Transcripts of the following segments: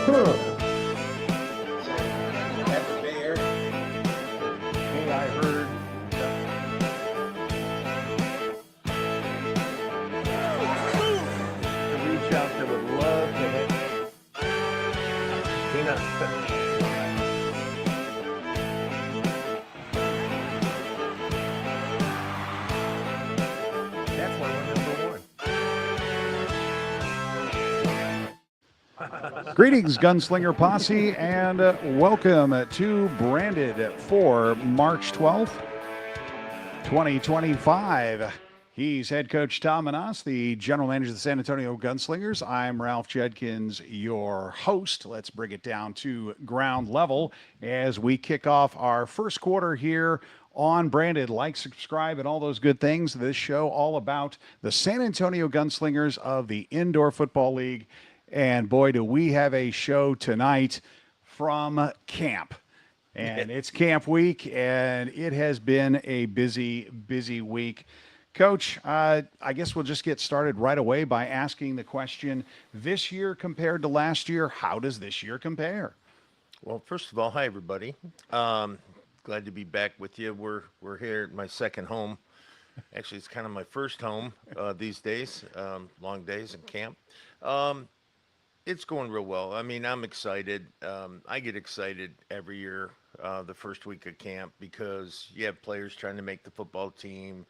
Hey, I heard. To reach out that would love to hit. Tina. That's why we're number one. Greetings, Gunslinger Posse, and welcome to Branded for March 12th, 2025. He's head coach Tom Menas, the general manager of the San Antonio Gunslingers. I'm Ralph Judkins, your host. Let's bring it down to ground level as we kick off our first quarter here on Branded. Like, subscribe, and all those good things. This show all about the San Antonio Gunslingers of the Indoor Football League. And boy, do we have a show tonight from camp. And it's camp week, and it has been a busy, busy week. Coach, I guess we'll just get started right away by asking the question, this year compared to last year, how does this year compare? Well, first of all, hi, everybody. Glad to be back with you. We're here at my second home. Actually, it's kind of my first home these days, long days in camp. It's going real well. I mean, I'm excited. I get excited every year, the first week of camp, because you have players trying to make the football team.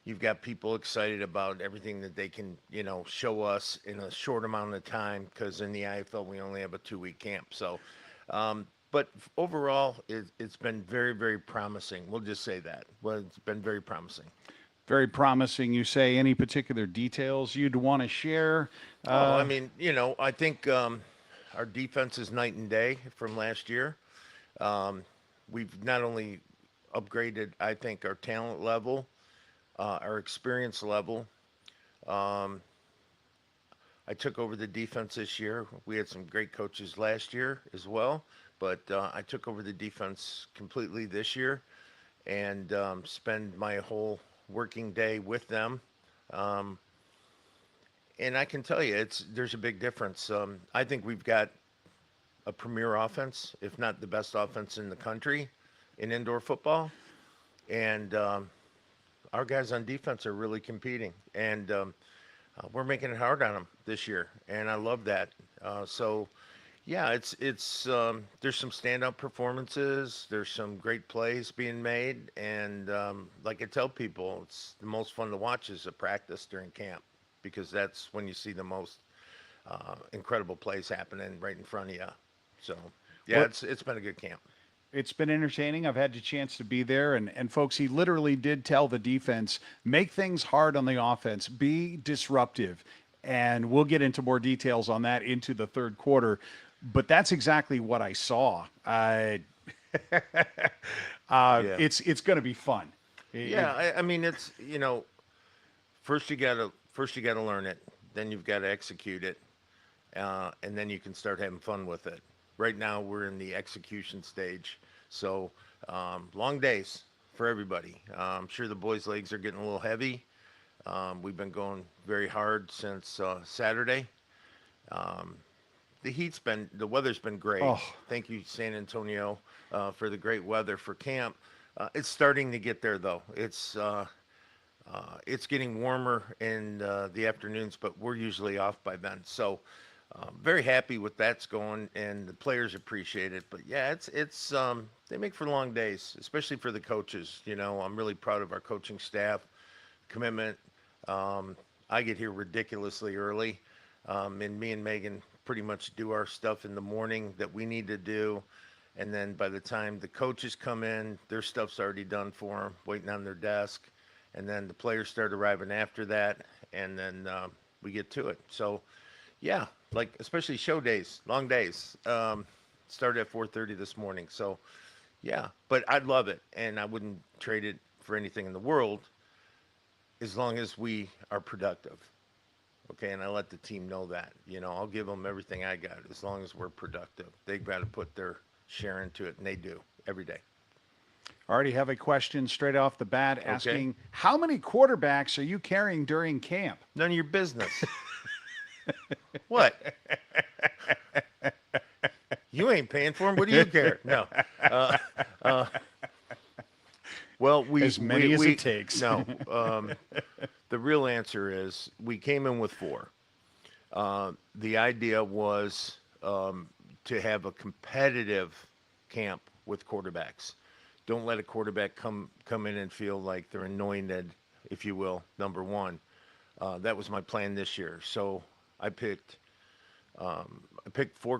You've got people excited about everything that they can, show us in a short amount of time, because in the IFL, we only have a 2-week camp. So, but overall, it's been very, very promising. We'll just say that. Well, it's been very promising. Very promising, you say. Any particular details you'd want to share? I mean, I think our defense is night and day from last year. We've not only upgraded, I think, our talent level, our experience level. I took over the defense this year. We had some great coaches last year as well, but I took over the defense completely this year and spend my whole working day with them. And I can tell you, there's a big difference. I think we've got a premier offense, if not the best offense in the country in indoor football. And our guys on defense are really competing. And we're making it hard on them this year. And I love that. So, yeah, it's there's some standout performances. There's some great plays being made. And like I tell people, it's the most fun to watch is a practice during camp, because that's when you see the most incredible plays happening right in front of you. So, yeah, it's been a good camp. It's been entertaining. I've had the chance to be there. And folks, he literally did tell the defense, make things hard on the offense, be disruptive. And we'll get into more details on that into the third quarter. But that's exactly what I saw. It's going to be fun. Yeah, I mean, it's, first you gotta learn it, then you've got to execute it, and then you can start having fun with it. Right now we're in the execution stage, so long days for everybody. I'm sure the boys' legs are getting a little heavy. We've been going very hard since Saturday. The weather's been great. Oh. Thank you, San Antonio, for the great weather for camp. It's starting to get there, though. It's getting warmer in the afternoons, but we're usually off by then. So very happy with that's going, and the players appreciate it. But yeah, it's they make for long days, especially for the coaches. I'm really proud of our coaching staff, commitment. I get here ridiculously early, and me and Megan pretty much do our stuff in the morning that we need to do. And then by the time the coaches come in, their stuff's already done for them, waiting on their desk. And then the players start arriving after that, and then we get to it. So, yeah, like especially show days, long days. Started at 4:30 this morning. So, yeah, but I love it, and I wouldn't trade it for anything in the world as long as we are productive. Okay, and I let the team know that. I'll give them everything I got as long as we're productive. They've got to put their share into it, and they do every day. I already have a question straight off the bat asking, how many quarterbacks are you carrying during camp? None of your business. What? You ain't paying for them. What do you care? No. Uh, uh, well, As many as it takes. No. The real answer is we came in with 4. The idea was to have a competitive camp with quarterbacks. Don't let a quarterback come in and feel like they're anointed, if you will, number one. That was my plan this year. So I picked 4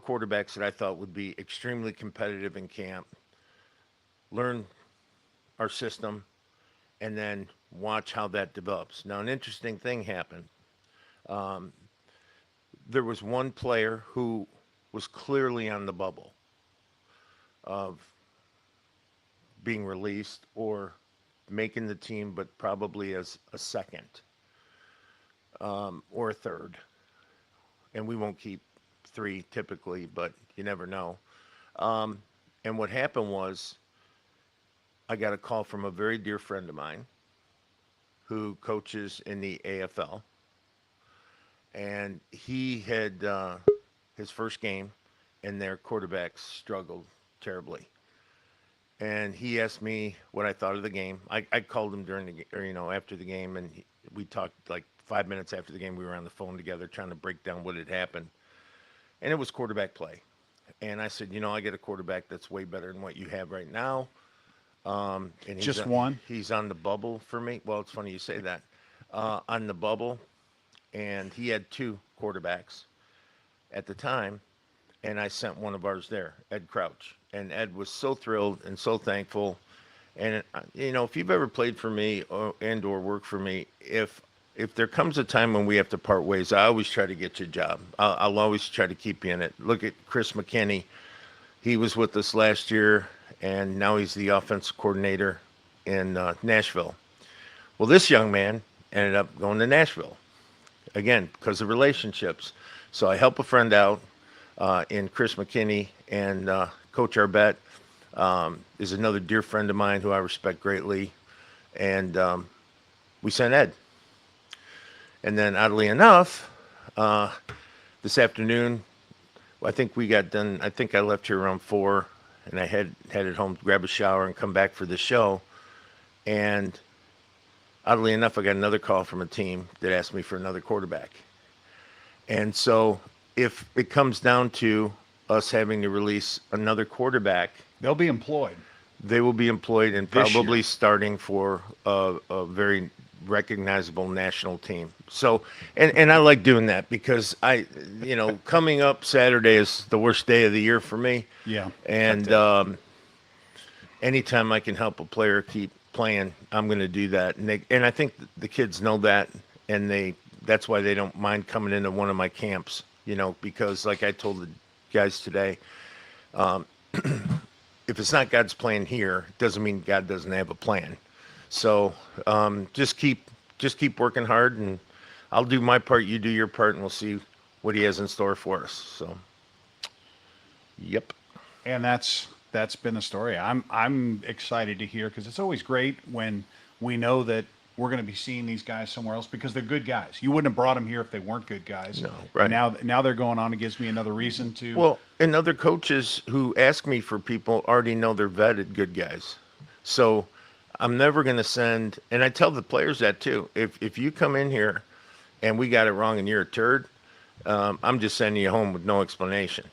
quarterbacks that I thought would be extremely competitive in camp, learn our system, and then watch how that develops. Now, an interesting thing happened. There was one player who was clearly on the bubble of being released or making the team, but probably as a second or a third. And we won't keep 3 typically, but you never know. And what happened was I got a call from a very dear friend of mine who coaches in the AFL. And he had his first game, and their quarterbacks struggled terribly. And he asked me what I thought of the game. I called him during the, or, after the game, and we talked like 5 minutes after the game. We were on the phone together trying to break down what had happened. And it was quarterback play. And I said, I get a quarterback that's way better than what you have right now. And he's Just one? He's on the bubble for me. Well, it's funny you say that. On the bubble. And he had 2 quarterbacks at the time. And I sent one of ours there, Ed Crouch. And Ed was so thrilled and so thankful. And, if you've ever played for me or worked for me, if there comes a time when we have to part ways, I always try to get you a job. I'll always try to keep you in it. Look at Chris McKinney. He was with us last year, and now he's the offensive coordinator in Nashville. Well, this young man ended up going to Nashville, again, because of relationships. So I help a friend out in Chris McKinney, and Coach Arbette is another dear friend of mine who I respect greatly. And we sent Ed. And then, oddly enough, this afternoon, I think we got done. I think I left here around 4, and I headed home to grab a shower and come back for the show. And oddly enough, I got another call from a team that asked me for another quarterback. And so if it comes down to us having to release another quarterback, They'll be employed. They will be employed and This probably year. starting for a very recognizable national team. So, and I like doing that because coming up Saturday is the worst day of the year for me. Yeah. And anytime I can help a player keep playing, I'm going to do that. And I think the kids know that, and that's why they don't mind coming into one of my camps, because like I told the guys today, if it's not God's plan here, it doesn't mean God doesn't have a plan. So just keep working hard, and I'll do my part, you do your part, and we'll see what he has in store for us. So, yep. And that's been the story. I'm excited to hear, because it's always great when we know that we're going to be seeing these guys somewhere else, because they're good guys. You wouldn't have brought them here if they weren't good guys. No, right. And now they're going on. It gives me another reason to. Well, and other coaches who ask me for people already know they're vetted good guys. So I'm never going to send, and I tell the players that too. If you come in here and we got it wrong and you're a turd, I'm just sending you home with no explanation.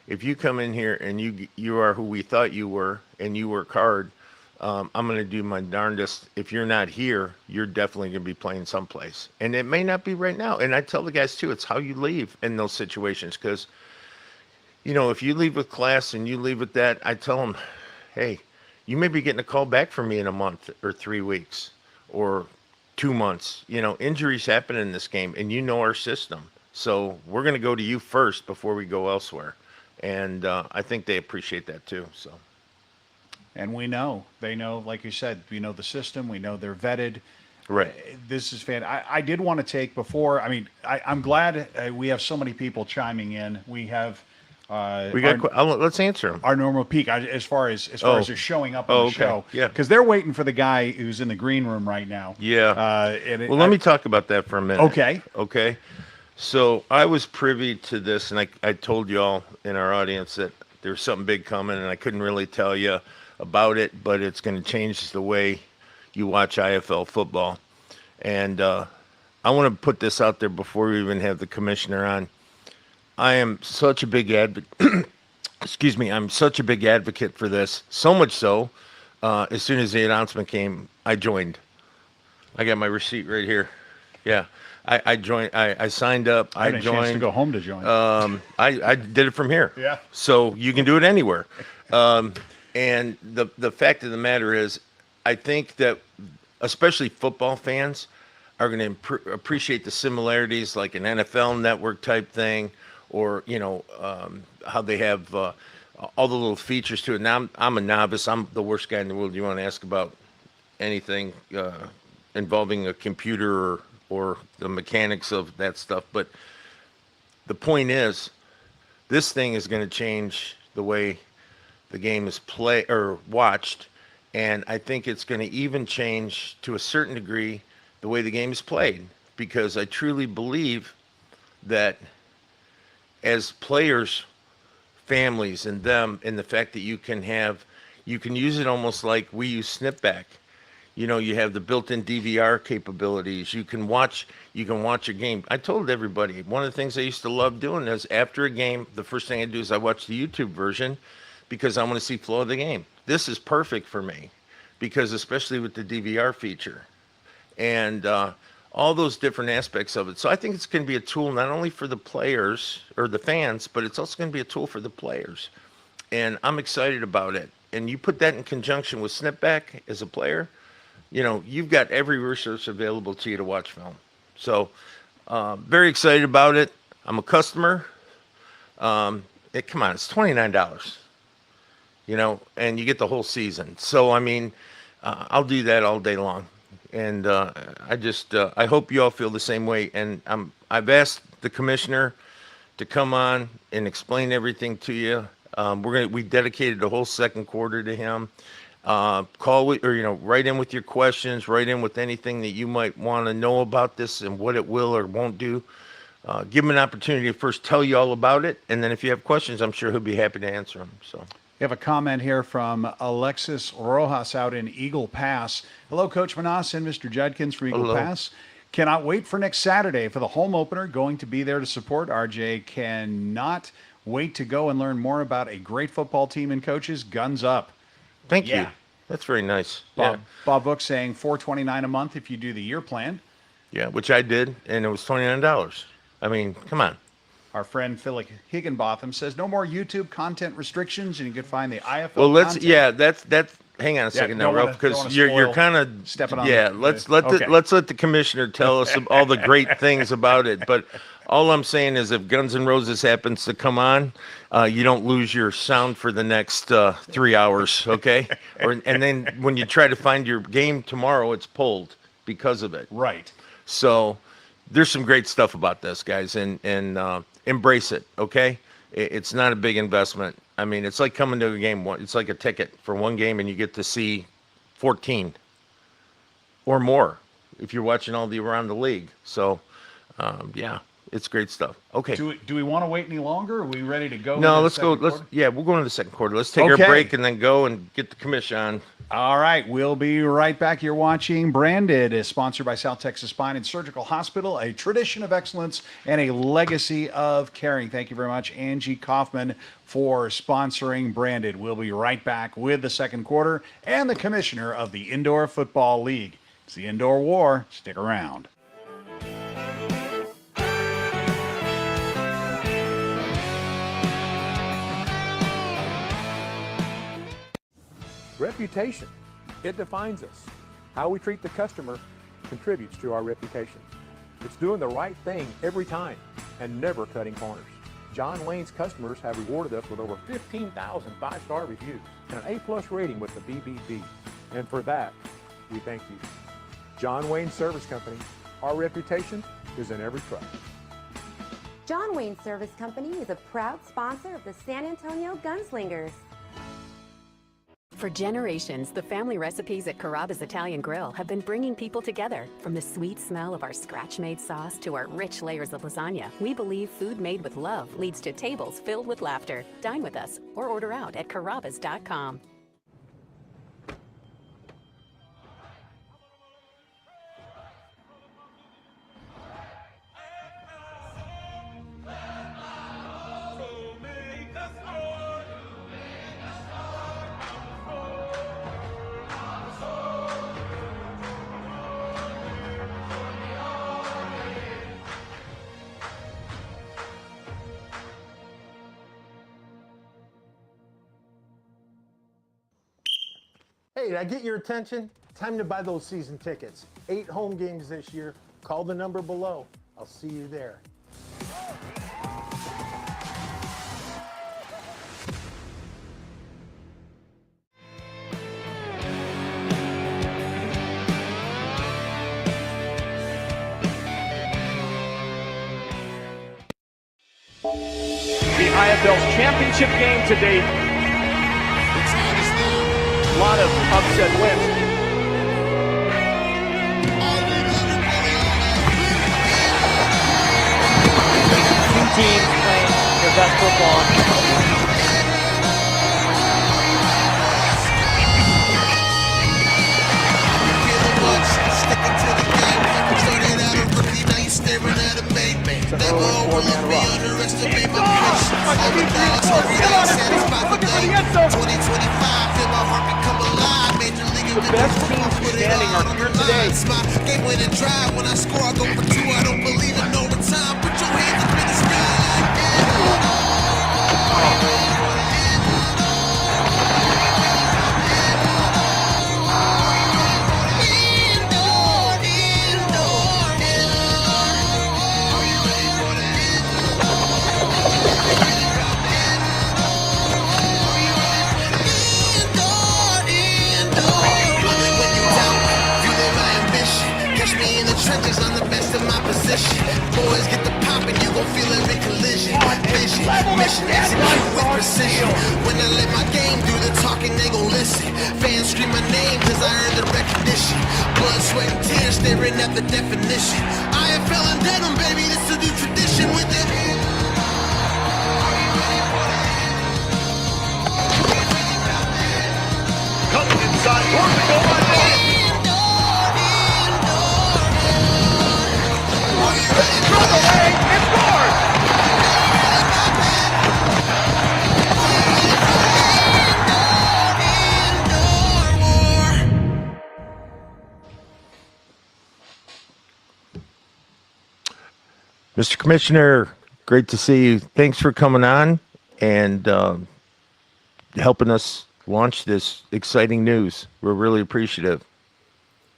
If you come in here and you are who we thought you were and you work hard, I'm going to do my darndest. If you're not here, you're definitely going to be playing someplace. And it may not be right now. And I tell the guys too, it's how you leave in those situations. Because, if you leave with class and you leave with that, I tell them, hey, you may be getting a call back from me in a month or 3 weeks or 2 months. Injuries happen in this game, and our system. So we're going to go to you first before we go elsewhere. And I think they appreciate that too. So. And they know, like you said, we know the system, we know they're vetted. Right. This is fantastic. I did want to take before, I'm glad we have so many people chiming in. We have, let's answer them. Our normal peak as far as they're showing up on the show. Yeah. Because they're waiting for the guy who's in the green room right now. Yeah. Let me talk about that for a minute. Okay. So I was privy to this, and I told you all in our audience that there's something big coming, and I couldn't really tell you about it, but it's going to change the way you watch IFL football. And I want to put this out there before we even have the commissioner on. I am such a big advocate. Excuse me. I'm such a big advocate for this. So much so, as soon as the announcement came, I joined. I got my receipt right here. Yeah, I joined. I signed up. I had a chance to go home to join. I did it from here. Yeah. So you can do it anywhere. And the fact of the matter is, I think that especially football fans are going to appreciate the similarities, like an NFL Network type thing, or how they have all the little features to it. Now I'm a novice. I'm the worst guy in the world. You want to ask about anything involving a computer or the mechanics of that stuff. But the point is, this thing is going to change the way the game is played or watched. And I think it's going to even change to a certain degree the way the game is played, because I truly believe that as players, families, and them, and the fact that you can use it almost like we use Snipback. You have the built-in DVR capabilities. You can watch a game. I told everybody, one of the things I used to love doing is after a game, the first thing I do is I watch the YouTube version because I want to see flow of the game. This is perfect for me because especially with the DVR feature and all those different aspects of it. So I think it's going to be a tool not only for the players or the fans, but it's also going to be a tool for the players. And I'm excited about it. And you put that in conjunction with Snipback as a player, you've got every resource available to you to watch film. So very excited about it. I'm a customer. Come on, it's $29, and you get the whole season. So, I'll do that all day long. And I hope you all feel the same way. And I've asked the commissioner to come on and explain everything to you. We dedicated the whole second quarter to him. Write in with your questions, write in with anything that you might want to know about this and what it will or won't do. Give him an opportunity to first tell you all about it. And then if you have questions, I'm sure he'll be happy to answer them. So. We have a comment here from Alexis Rojas out in Eagle Pass. Hello, Coach Menas and Mr. Judkins from Eagle Hello. Pass. Cannot wait for next Saturday for the home opener. Going to be there to support RJ. Cannot wait to go and learn more about a great football team and coaches. Guns up. Thank you. Yeah. That's very nice. Bob Book saying $4.29 a month if you do the year plan. Yeah, which I did, and it was $29. Come on. Our friend Philip Higginbotham says no more YouTube content restrictions, and you can find the IFL. Well, content. that's. Hang on a second now, Ralph, because you're kind of stepping on. Yeah, let's let the commissioner tell us all the great things about it. But all I'm saying is, if Guns N' Roses happens to come on, you don't lose your sound for the next 3 hours, okay? And then when you try to find your game tomorrow, it's pulled because of it. Right. So there's some great stuff about this, guys, and embrace it, okay? It's not a big investment. It's like coming to a game. It's like a ticket for one game, and you get to see 14 or more if you're watching all around the league. So, it's great stuff. Okay. Do we want to wait any longer? Are we ready to go? No, let's go. We'll go into the second quarter. Let's take our break and then go and get the commission on. All right, we'll be right back. You're watching Branded, is sponsored by South Texas Spine and Surgical Hospital, a tradition of excellence and a legacy of caring. Thank you very much, Angie Kaufman, for sponsoring Branded. We'll be right back with the second quarter and the commissioner of the Indoor Football League. It's the Indoor War. Stick around. Reputation, it defines us. How we treat the customer contributes to our reputation. It's doing the right thing every time and never cutting corners. John Wayne's customers have rewarded us with over 15,000 five-star reviews and an A+ rating with the BBB. And for that, we thank you. John Wayne Service Company, our reputation is in every truck. John Wayne Service Company is a proud sponsor of the San Antonio Gunslingers. For generations, the family recipes at Carrabba's Italian Grill have been bringing people together. From the sweet smell of our scratch-made sauce to our rich layers of lasagna, we believe food made with love leads to tables filled with laughter. Dine with us or order out at carrabbas.com. Hey, did I get your attention? Time to buy those season tickets. 8 home games this year. Call the number below. I'll see you there. The IFL's championship game to date. A lot of upset wins. Two teams playing their best football. The best teams standing are here today. Game winning drive. When I score, I go for 2. I don't believe in overtime. Put your hands up in the sky. I'm the best of my position. Boys get the pop and you gon' feel every collision. Vision, mission, execute with precision. When I let my game do the talking, they gon' listen. Fans scream my name cause I earned the recognition. Blood, sweat, and tears staring at the definition. IFL and denim, baby, this is a new tradition with it. Coming inside, towards the goal line. Mr. Commissioner, great to see you. Thanks for coming on and helping us launch this exciting news. We're really appreciative.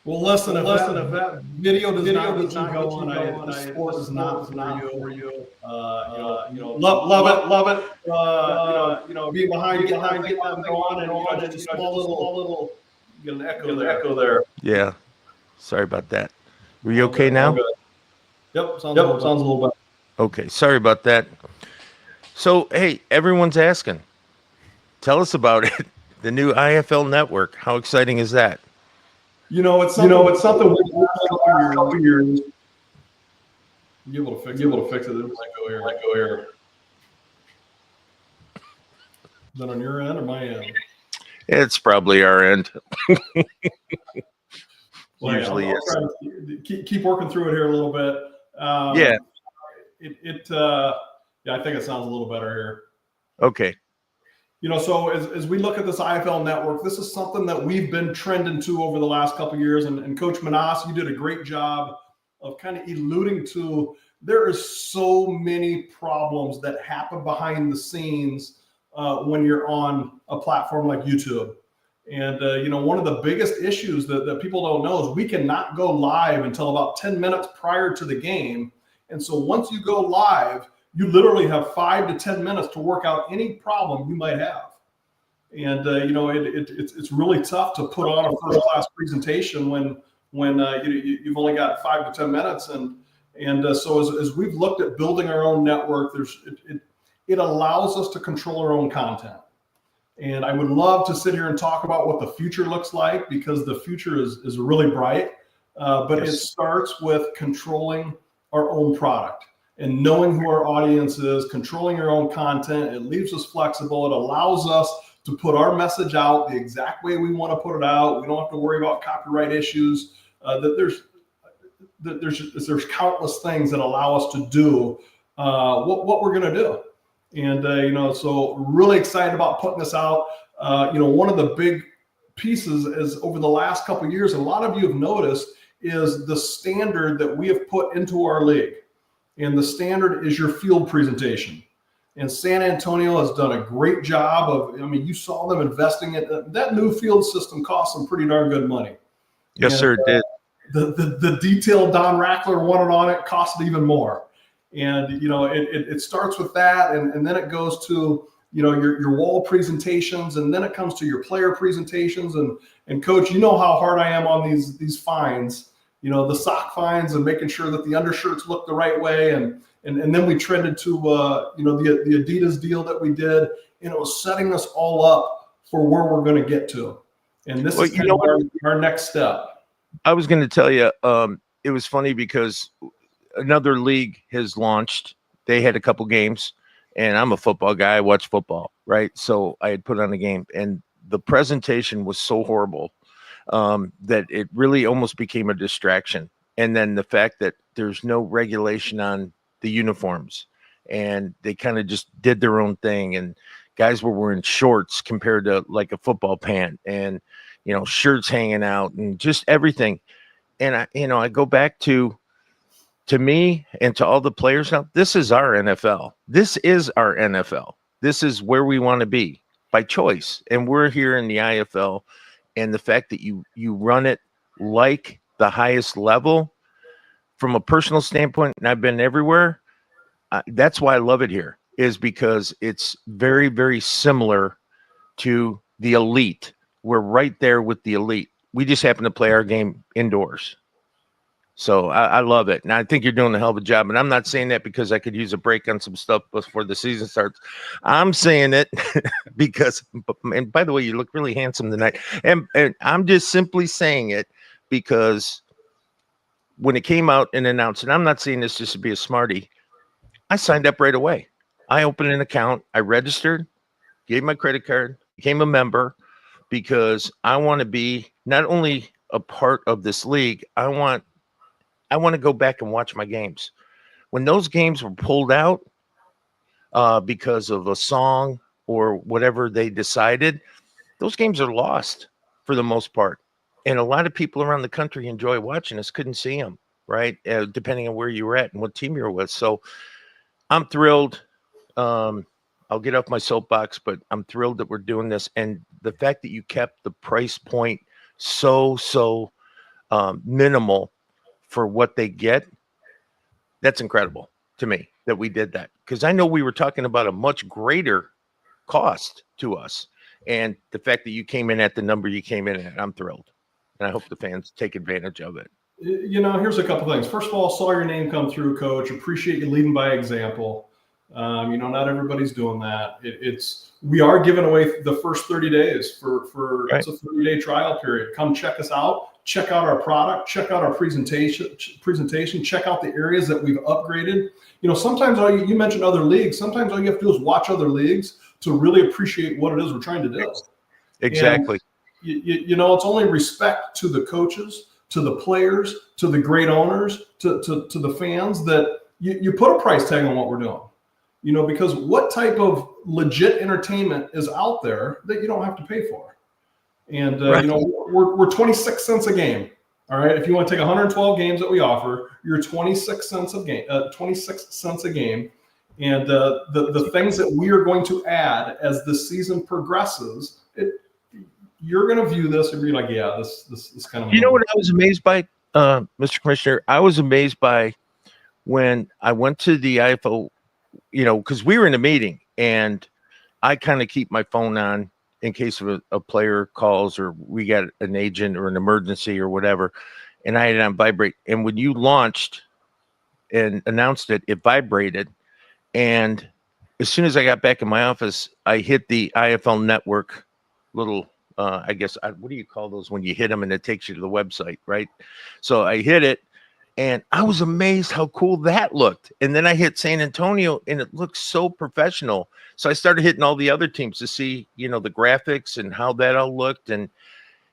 Well, listen, if that video does not get you going, the sport is not for you. Love it. Be behind, get them going, and just a small little, get an echo there. Yeah, sorry about that. Were you okay now? Yep, sounds a little better. Okay, sorry about that. So, hey, everyone's asking. Tell us about it. The new IFL network. How exciting is that? It's something we've done for a couple years. You able to fix it? It might go here. Is that on your end or my end? It's probably our end. Well, Usually I'll is. try to keep working through it here a little bit. Yeah. I think it sounds a little better here. Okay. So as we look at this IFL network, this is something that we've been trending to over the last couple of years. And Coach Menas, you did a great job of kind of alluding to there is so many problems that happen behind the scenes when you're on a platform like YouTube. And, one of the biggest issues that people don't know is we cannot go live until about 10 minutes prior to the game. And so once you go live, you literally have 5 to 10 minutes to work out any problem you might have. And, it's really tough to put on a first-class presentation when you've only got 5 to 10 minutes. And so as we've looked at building our own network, it allows us to control our own content. And I would love to sit here and talk about what the future looks like, because the future is really bright. But Yes. it starts with controlling our own product and knowing who our audience is, controlling our own content. It leaves us flexible. It allows us to put our message out the exact way we want to put it out. We don't have to worry about copyright issues. There's countless things that allow us to do what we're going to do. And, so really excited about putting this out. One of the big pieces is over the last couple of years, a lot of you have noticed, is the standard that we have put into our league. And the standard is your field presentation. And San Antonio has done a great job of, you saw them investing in that new field system. Cost them pretty darn good money. Yes, sir, it did. The detail Don Rackler wanted on it costed even more. And, it starts with that. And then it goes to, your wall presentations. And then it comes to your player presentations. And coach, you know how hard I am on these fines, the sock fines, and making sure that the undershirts look the right way. And then we trended to, the Adidas deal that we did, and it was setting us all up for where we're going to get to. And this is kind of our next step. I was going to tell you, it was funny because another league has launched. They had a couple games, and I'm a football guy. I watch football, right? So I had put on a game, and the presentation was so horrible that it really almost became a distraction. And then the fact that there's no regulation on the uniforms, and they kind of just did their own thing, and guys were wearing shorts compared to like a football pant, and shirts hanging out, and just everything. And I go back to me and to all the players now. This is our NFL. This is our NFL. This is where we want to be by choice, and we're here in the IFL. And the fact that you run it like the highest level from a personal standpoint, and I've been everywhere. That's why I love it here, is because it's very, very similar to the elite. We're right there with the elite. We just happen to play our game indoors. So I love it. And I think you're doing a hell of a job. And I'm not saying that because I could use a break on some stuff before the season starts. I'm saying it because, and by the way, you look really handsome tonight. And I'm just simply saying it because when it came out and announced, and I'm not saying this just to be a smarty, I signed up right away. I opened an account. I registered, gave my credit card, became a member, because I want to be not only a part of this league, I want to go back and watch my games. When those games were pulled out because of a song or whatever they decided, those games are lost for the most part. And a lot of people around the country enjoy watching us, couldn't see them, right? Depending on where you were at and what team you were with. So I'm thrilled. I'll get off my soapbox, but I'm thrilled that we're doing this. And the fact that you kept the price point so minimal for what they get, that's incredible to me that we did that. Because I know we were talking about a much greater cost to us. And the fact that you came in at the number you came in at, I'm thrilled. And I hope the fans take advantage of it. Here's a couple things. First of all, saw your name come through, Coach. Appreciate you leading by example. Not everybody's doing that. We are giving away the first 30 days for right. It's a 30-day trial period. Come check us out. Check out our product. Check out our presentation. Check out the areas that we've upgraded. Sometimes you mentioned other leagues. Sometimes all you have to do is watch other leagues to really appreciate what it is we're trying to do. Exactly. And, it's only respect to the coaches, to the players, to the great owners, to the fans that you put a price tag on what we're doing. Because what type of legit entertainment is out there that you don't have to pay for? And, right. We're 26 cents a game. All right. If you want to take 112 games that we offer, you're 26 cents a game. And the things that we are going to add as the season progresses, you're going to view this and be like, yeah, this kind of. You know what I was amazed by, Mr. Commissioner? I was amazed by when I went to the IFO, because we were in a meeting, and I kind of keep my phone on in case of a player calls or we got an agent or an emergency or whatever, and I had it on vibrate. And when you launched and announced it, it vibrated, and as soon as I got back in my office, I hit the IFL Network little, what do you call those when you hit them and it takes you to the website, right? So I hit it, and I was amazed how cool that looked. And then I hit San Antonio, and it looked so professional. So I started hitting all the other teams to see, the graphics and how that all looked. And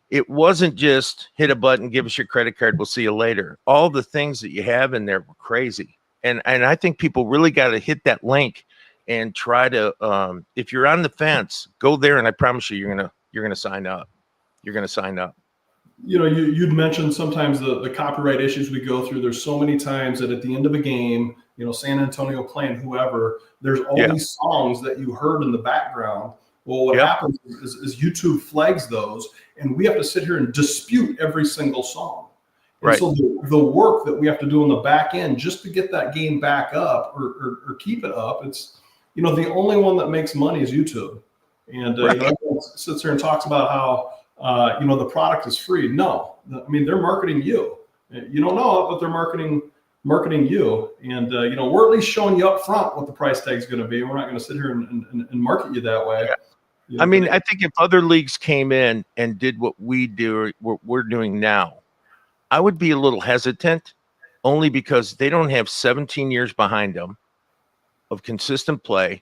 it wasn't just hit a button, give us your credit card, we'll see you later. All the things that you have in there were crazy. And I think people really got to hit that link and try to, if you're on the fence, go there, and I promise you, you're gonna sign up. You're gonna sign up. You'd mentioned sometimes the copyright issues we go through. There's so many times that at the end of a game, San Antonio playing whoever, there's all these songs that you heard in the background. Well, what happens is YouTube flags those, and we have to sit here and dispute every single song. And so the work that we have to do on the back end just to get that game back up or keep it up, it's, the only one that makes money is YouTube. And everyone sits here and talks about how, the product is free. No, I mean, they're marketing you. You don't know it, but they're marketing you. And, we're at least showing you up front what the price tag is going to be. We're not going to sit here and market you that way. I mean, I think if other leagues came in and did what we're doing now, I would be a little hesitant, only because they don't have 17 years behind them of consistent play.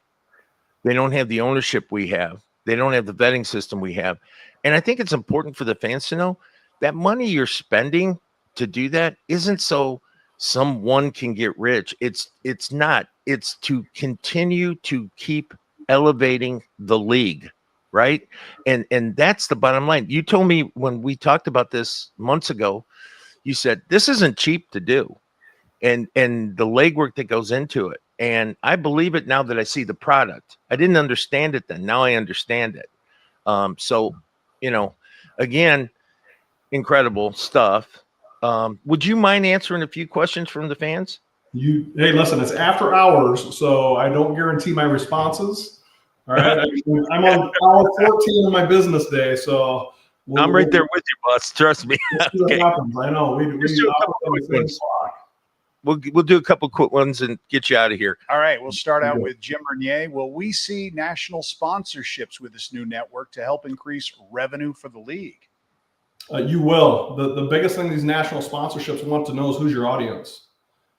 They don't have the ownership we have. They don't have the vetting system we have. And I think it's important for the fans to know that money you're spending to do that isn't so someone can get rich. It's not. It's to continue to keep elevating the league, right? And that's the bottom line. You told me when we talked about this months ago, you said this isn't cheap to do, and the legwork that goes into it. And I believe it now that I see the product. I didn't understand it then. Now I understand it. So, again, incredible stuff. Would you mind answering a few questions from the fans? Hey, listen, it's after hours, so I don't guarantee my responses. All right. I'm on hour 14 of my business day, so I'm right there with you, boss. Trust me. Okay. I know. We'll do a couple quick ones and get you out of here. All right. We'll start out with Jim Renier. Will we see national sponsorships with this new network to help increase revenue for the league? You will. The biggest thing these national sponsorships want to know is who's your audience.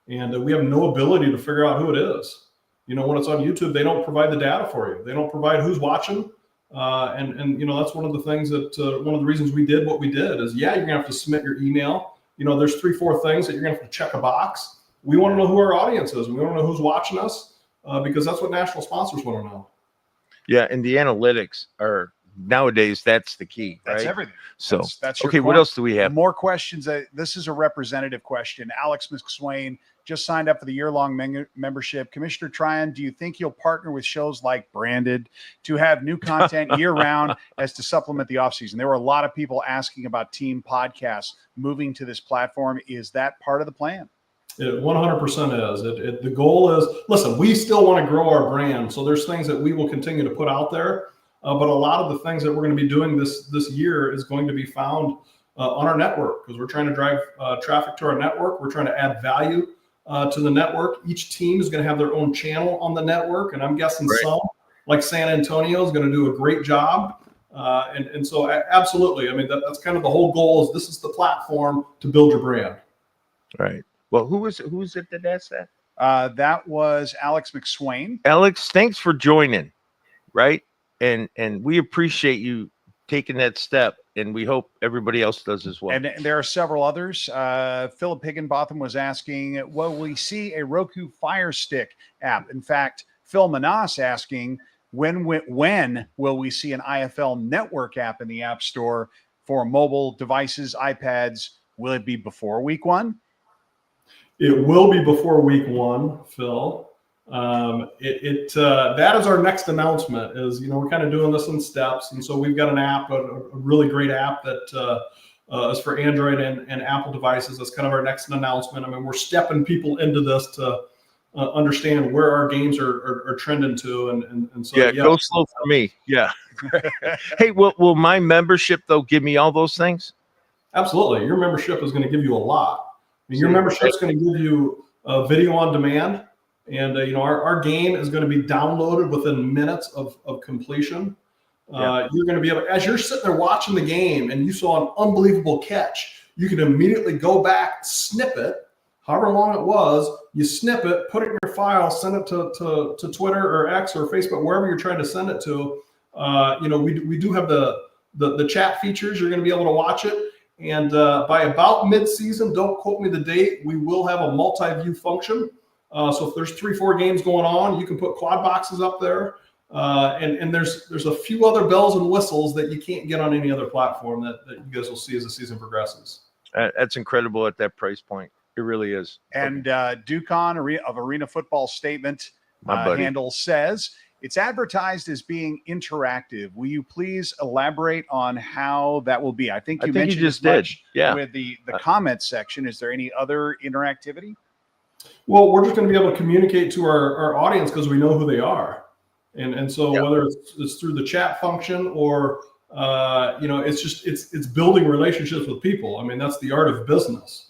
And we have no ability to figure out who it is. When it's on YouTube, they don't provide the data for you. They don't provide who's watching. And that's one of the things that one of the reasons we did what we did is, you're gonna have to submit your email. There's 3-4 things that you're gonna have to check a box. We want to know who our audience is. We want to know who's watching us because that's what national sponsors want to know. Yeah, and the analytics are nowadays. That's the key. That's right? everything. So that's okay. What else do we have? More questions. This is a representative question. Alex McSwain just signed up for the year-long membership. Commissioner Tryon, do you think you'll partner with shows like Branded to have new content year-round as to supplement the offseason? There were a lot of people asking about team podcasts moving to this platform. Is that part of the plan? It 100% is. The goal is, listen, we still want to grow our brand. So there's things that we will continue to put out there. But a lot of the things that we're going to be doing this year is going to be found on our network because we're trying to drive traffic to our network. We're trying to add value to the network. Each team is going to have their own channel on the network. And I'm guessing some, like San Antonio, is going to do a great job. And so absolutely. I mean, that's kind of the whole goal is this is the platform to build your brand. Right. Well, who's it that asked that? That was Alex McSwain. Alex, thanks for joining. Right. And we appreciate you taking that step, and we hope everybody else does as well. And there are several others. Philip Higginbotham was asking, will we see a Roku Fire Stick app? In fact, Phil Menas asking, when will we see an IFL Network app in the App Store for mobile devices, iPads? Will it be before week 1? It will be before week 1, Phil. That is our next announcement is, we're kind of doing this in steps. And so we've got an app, a really great app that is for Android and Apple devices. That's kind of our next announcement. I mean, we're stepping people into this to understand where our games are trending to. And so, go slow for me. Yeah. Hey, will my membership though give me all those things? Absolutely. Your membership is going to give you a lot. I mean, your membership is going to give you video on demand. And, our game is going to be downloaded within minutes of completion. You're going to be able, as you're sitting there watching the game and you saw an unbelievable catch, you can immediately go back, snip it, however long it was, you snip it, put it in your file, send it to Twitter or X or Facebook, wherever you're trying to send it to. We do have the chat features. You're going to be able to watch it. And by about mid-season, don't quote me the date, we will have a multi-view function. So if there's 3-4 games going on, you can put quad boxes up there. And there's a few other bells and whistles that you can't get on any other platform that you guys will see as the season progresses. That's incredible at that price point. It really is. And Ducon of Arena Football Statement handle says, it's advertised as being interactive. Will you please elaborate on how that will be? I think you mentioned just as much did. with the comments section. Is there any other interactivity? Well, we're just going to be able to communicate to our audience because we know who they are. And so whether it's through the chat function or, it's building relationships with people. I mean, that's the art of business.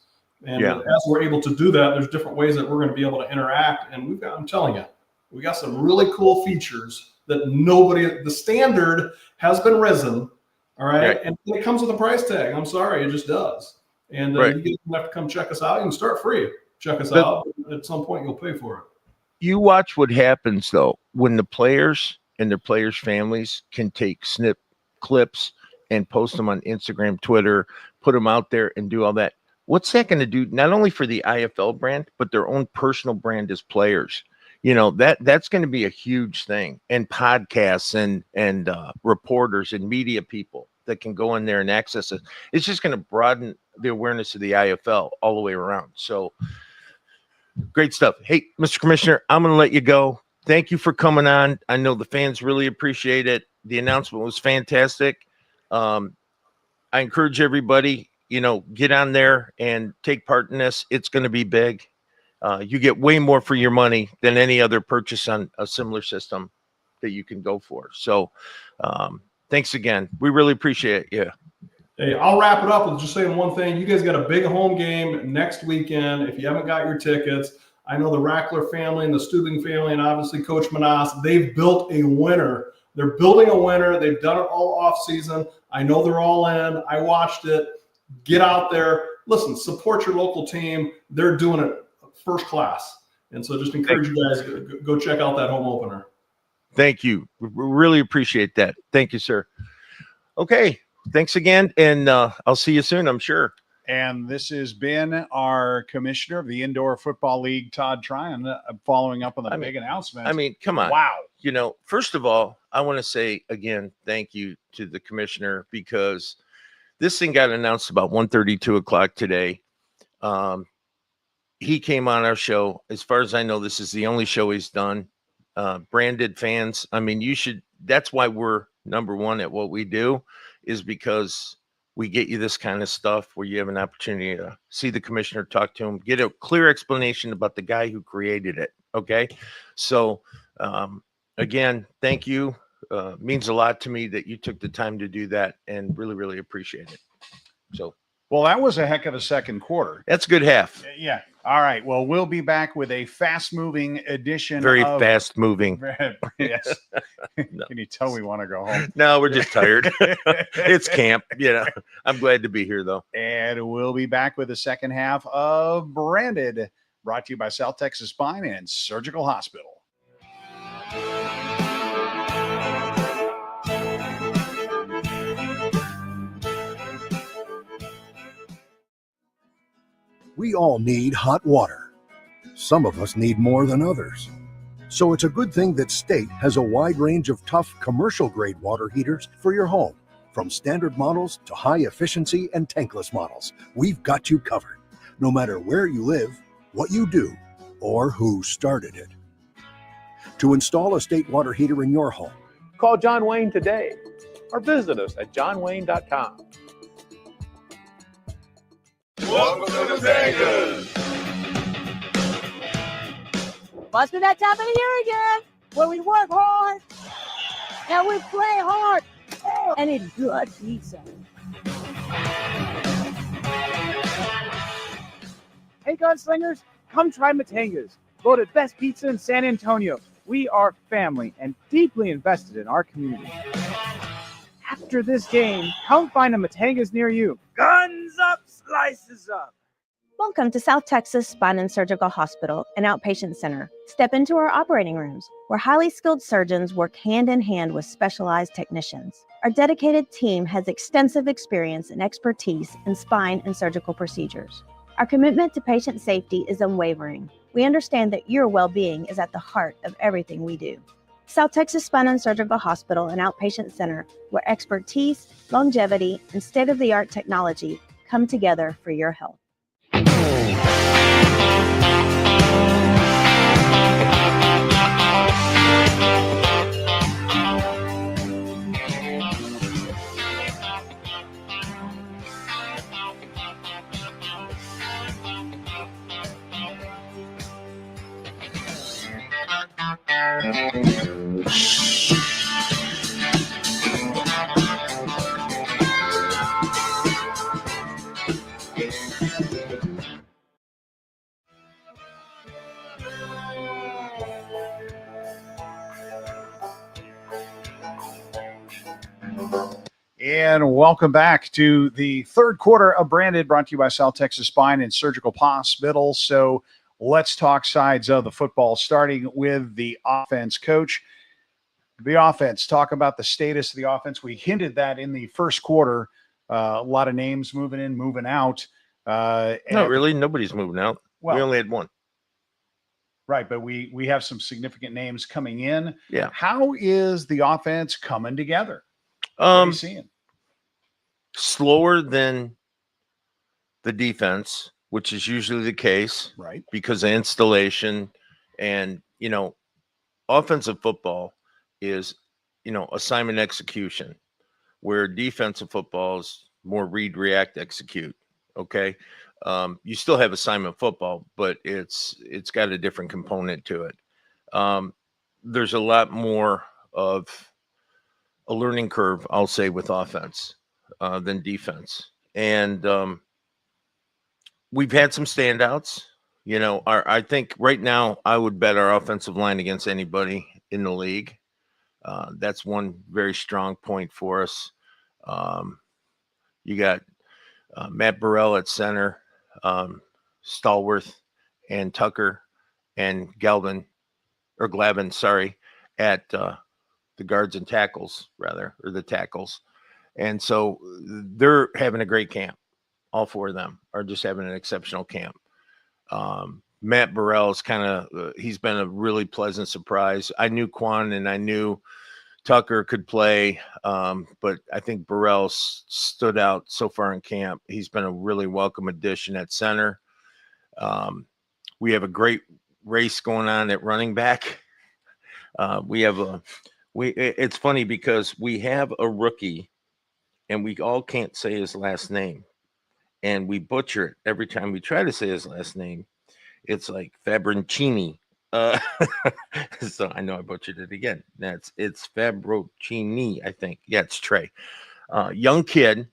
And as we're able to do that, there's different ways that we're going to be able to interact. And I'm telling you, we got some really cool features that the standard has been risen. All right. And it comes with a price tag. I'm sorry. It just does. And you guys have to come check us out. You can start free. Check us out. At some point, you'll pay for it. You watch what happens, though, when the players and their players' families can take snip clips and post them on Instagram, Twitter, put them out there and do all that. What's that going to do not only for the IFL brand, but their own personal brand as players? That's going to be a huge thing. And podcasts and reporters and media people that can go in there and access it. It's just going to broaden the awareness of the IFL all the way around. So great stuff. Hey, Mr. Commissioner, I'm going to let you go. Thank you for coming on. I know the fans really appreciate it. The announcement was fantastic. I encourage everybody, get on there and take part in this. It's going to be big. You get way more for your money than any other purchase on a similar system that you can go for. So thanks again. We really appreciate you. Hey, I'll wrap it up with just saying one thing. You guys got a big home game next weekend. If you haven't got your tickets, I know the Rackler family and the Stubing family and obviously Coach Menas, they've built a winner. They're building a winner. They've done it all off season. I know they're all in. I watched it. Get out there. Listen, support your local team. They're doing it first class. And so just encourage you guys to go check out that home opener. Thank you. We really appreciate that. Thank you, sir. Okay. Thanks again. And I'll see you soon, I'm sure. And this has been our commissioner of the Indoor Football League, Todd Tryon, following up on the big announcement. I mean, come on. Wow. First of all, I want to say again, thank you to the commissioner because this thing got announced about 1:30, 2 o'clock today. He came on our show. As far as I know, this is the only show he's done. Branded fans. I mean, that's why we're number one at what we do, is because we get you this kind of stuff where you have an opportunity to see the commissioner, talk to him, get a clear explanation about the guy who created it. Okay. So, again, thank you. Means a lot to me that you took the time to do that and really, really appreciate it. So, well, that was a heck of a second quarter. That's a good half. Yeah. All right. Well, we'll be back with a fast-moving edition. Very fast-moving. Yes. No. Can you tell we want to go home? No, we're just tired. It's camp. I'm glad to be here, though. And we'll be back with the second half of Branded, brought to you by South Texas Spine and Surgical Hospital. We all need hot water. Some of us need more than others. So it's a good thing that State has a wide range of tough commercial-grade water heaters for your home. From standard models to high-efficiency and tankless models, we've got you covered, no matter where you live, what you do, or who started it. To install a State water heater in your home, Call John Wayne today or visit us at johnwayne.com. Welcome to the Vegas. Must be that time of the year again, where we work hard and we play hard and eat good pizza. Hey, Gunslingers, come try Matanga's, voted best pizza in San Antonio. We are family and deeply invested in our community. After this game, come find a Matangas near you. Guns up, slices up. Welcome to South Texas Spine and Surgical Hospital, an outpatient center. Step into our operating rooms, where highly skilled surgeons work hand in hand with specialized technicians. Our dedicated team has extensive experience and expertise in spine and surgical procedures. Our commitment to patient safety is unwavering. We understand that your well-being is at the heart of everything we do. South Texas Spine and Surgical Hospital, an outpatient center where expertise, longevity, and state-of-the-art technology come together for your health. And welcome back to the third quarter of Branded, brought to you by South Texas Spine and Surgical Hospital. So let's talk sides of the football, starting with the offense. Coach, the offense, talk about the status of the offense. We hinted that in the first quarter. A lot of names moving in, moving out. Not really. Nobody's moving out. Well, we only had one. Right, but we have some significant names coming in. Yeah. How is the offense coming together? What are you seeing? Slower than the defense, which is usually the case, right? Because of installation, and offensive football is assignment execution, where defensive football is more read, react, execute. Okay, you still have assignment football, but it's got a different component to it. There's a lot more of a learning curve, I'll say, with offense than defense. And we've had some standouts. I think right now I would bet our offensive line against anybody in the league. That's one very strong point for us. You got Matt Burrell at center, Stallworth and Tucker and Glavin, at the guards and tackles, or the tackles. And so they're having a great camp. All four of them are just having an exceptional camp. Matt Burrell is he's been a really pleasant surprise. I knew Quan and I knew Tucker could play, but I think Burrell stood out so far in camp. He's been a really welcome addition at center. We have a great race going on at running back. It's funny because we have a rookie and we all can't say his last name, and we butcher it every time we try to say his last name. It's like Fabroncini. So I know I butchered it again. It's Fabroncini, I think. Yeah, it's Trey. Young kid,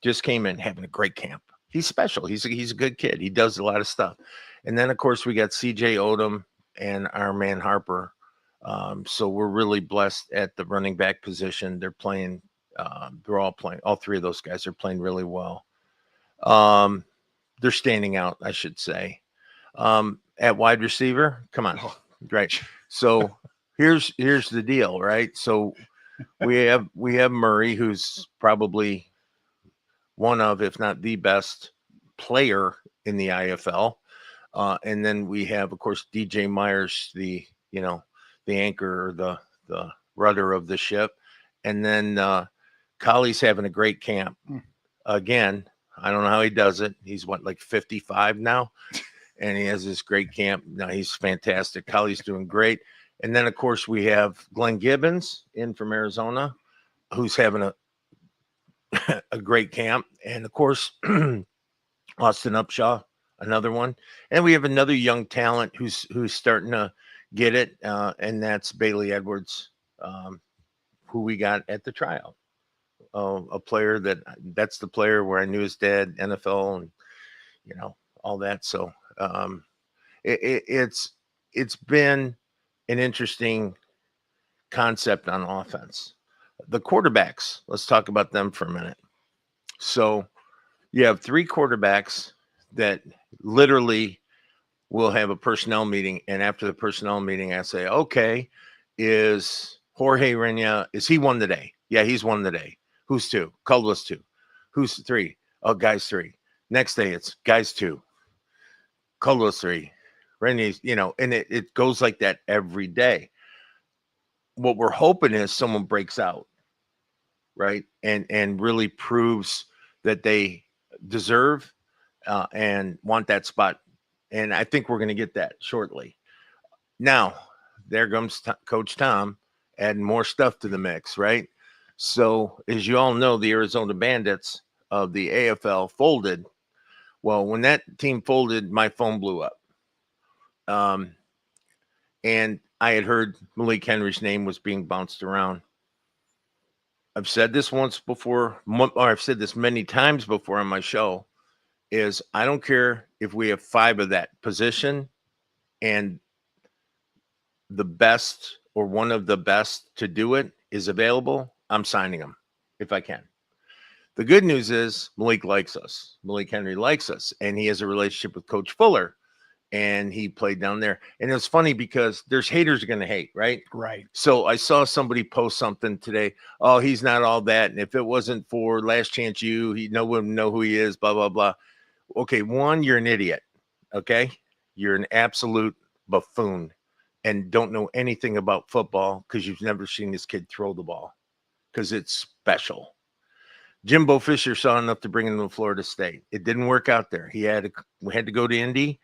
just came in having a great camp. He's special. He's a good kid. He does a lot of stuff. And then of course we got CJ Odom and our man Harper. So we're really blessed at the running back position. They're playing. They're all playing. All three of those guys are playing really well. They're standing out, I should say. At wide receiver, come on, right? So here's the deal, right? So we have Murray, who's probably one of, if not the best player in the IFL, and then we have, of course, DJ Myers, the anchor, or the rudder of the ship, and then Colley's having a great camp again. I don't know how he does it. He's like 55 now. And he has this great camp. Now he's fantastic. Colley's doing great. And then, of course, we have Glenn Gibbons in from Arizona, who's having a great camp. And, of course, Austin Upshaw, another one. And we have another young talent who's starting to get it, and that's Bailey Edwards, who we got at the tryout. A player that's the player where I knew his dad, NFL, and, all that. So, it's it's been an interesting concept on offense. The quarterbacks, let's talk about them for a minute. So you have 3 quarterbacks that literally will have a personnel meeting. And after the personnel meeting, I say, okay, is Jorge Reyna, is he one today? Yeah, he's one today. Who's 2? Caldwell's 2. Who's 3? Oh, guys 3. Next day, it's guys 2. Caldwell's 3. Rene's, and it goes like that every day. What we're hoping is someone breaks out, right? And really proves that they deserve and want that spot. And I think we're going to get that shortly. Now, there comes Coach Tom adding more stuff to the mix, right? So, as you all know, the Arizona Bandits of the AFL folded. Well, when that team folded, my phone blew up. And I had heard Malik Henry's name was being bounced around. I've said this once before, or I've said this many times before on my show, is I don't care if we have 5 of that position and the best or one of the best to do it is available, I'm signing them if I can. The good news is Malik likes us. Malik Henry likes us, and he has a relationship with Coach Fuller, and he played down there. And it's funny because there's haters are going to hate, right? Right. So I saw somebody post something today. Oh, he's not all that. And if it wasn't for Last Chance U, no one would know who he is, blah, blah, blah. Okay, one, you're an idiot, okay? You're an absolute buffoon and don't know anything about football because you've never seen this kid throw the ball because it's special. Jimbo Fisher saw enough to bring him to Florida State. It didn't work out there. We had to go to Indy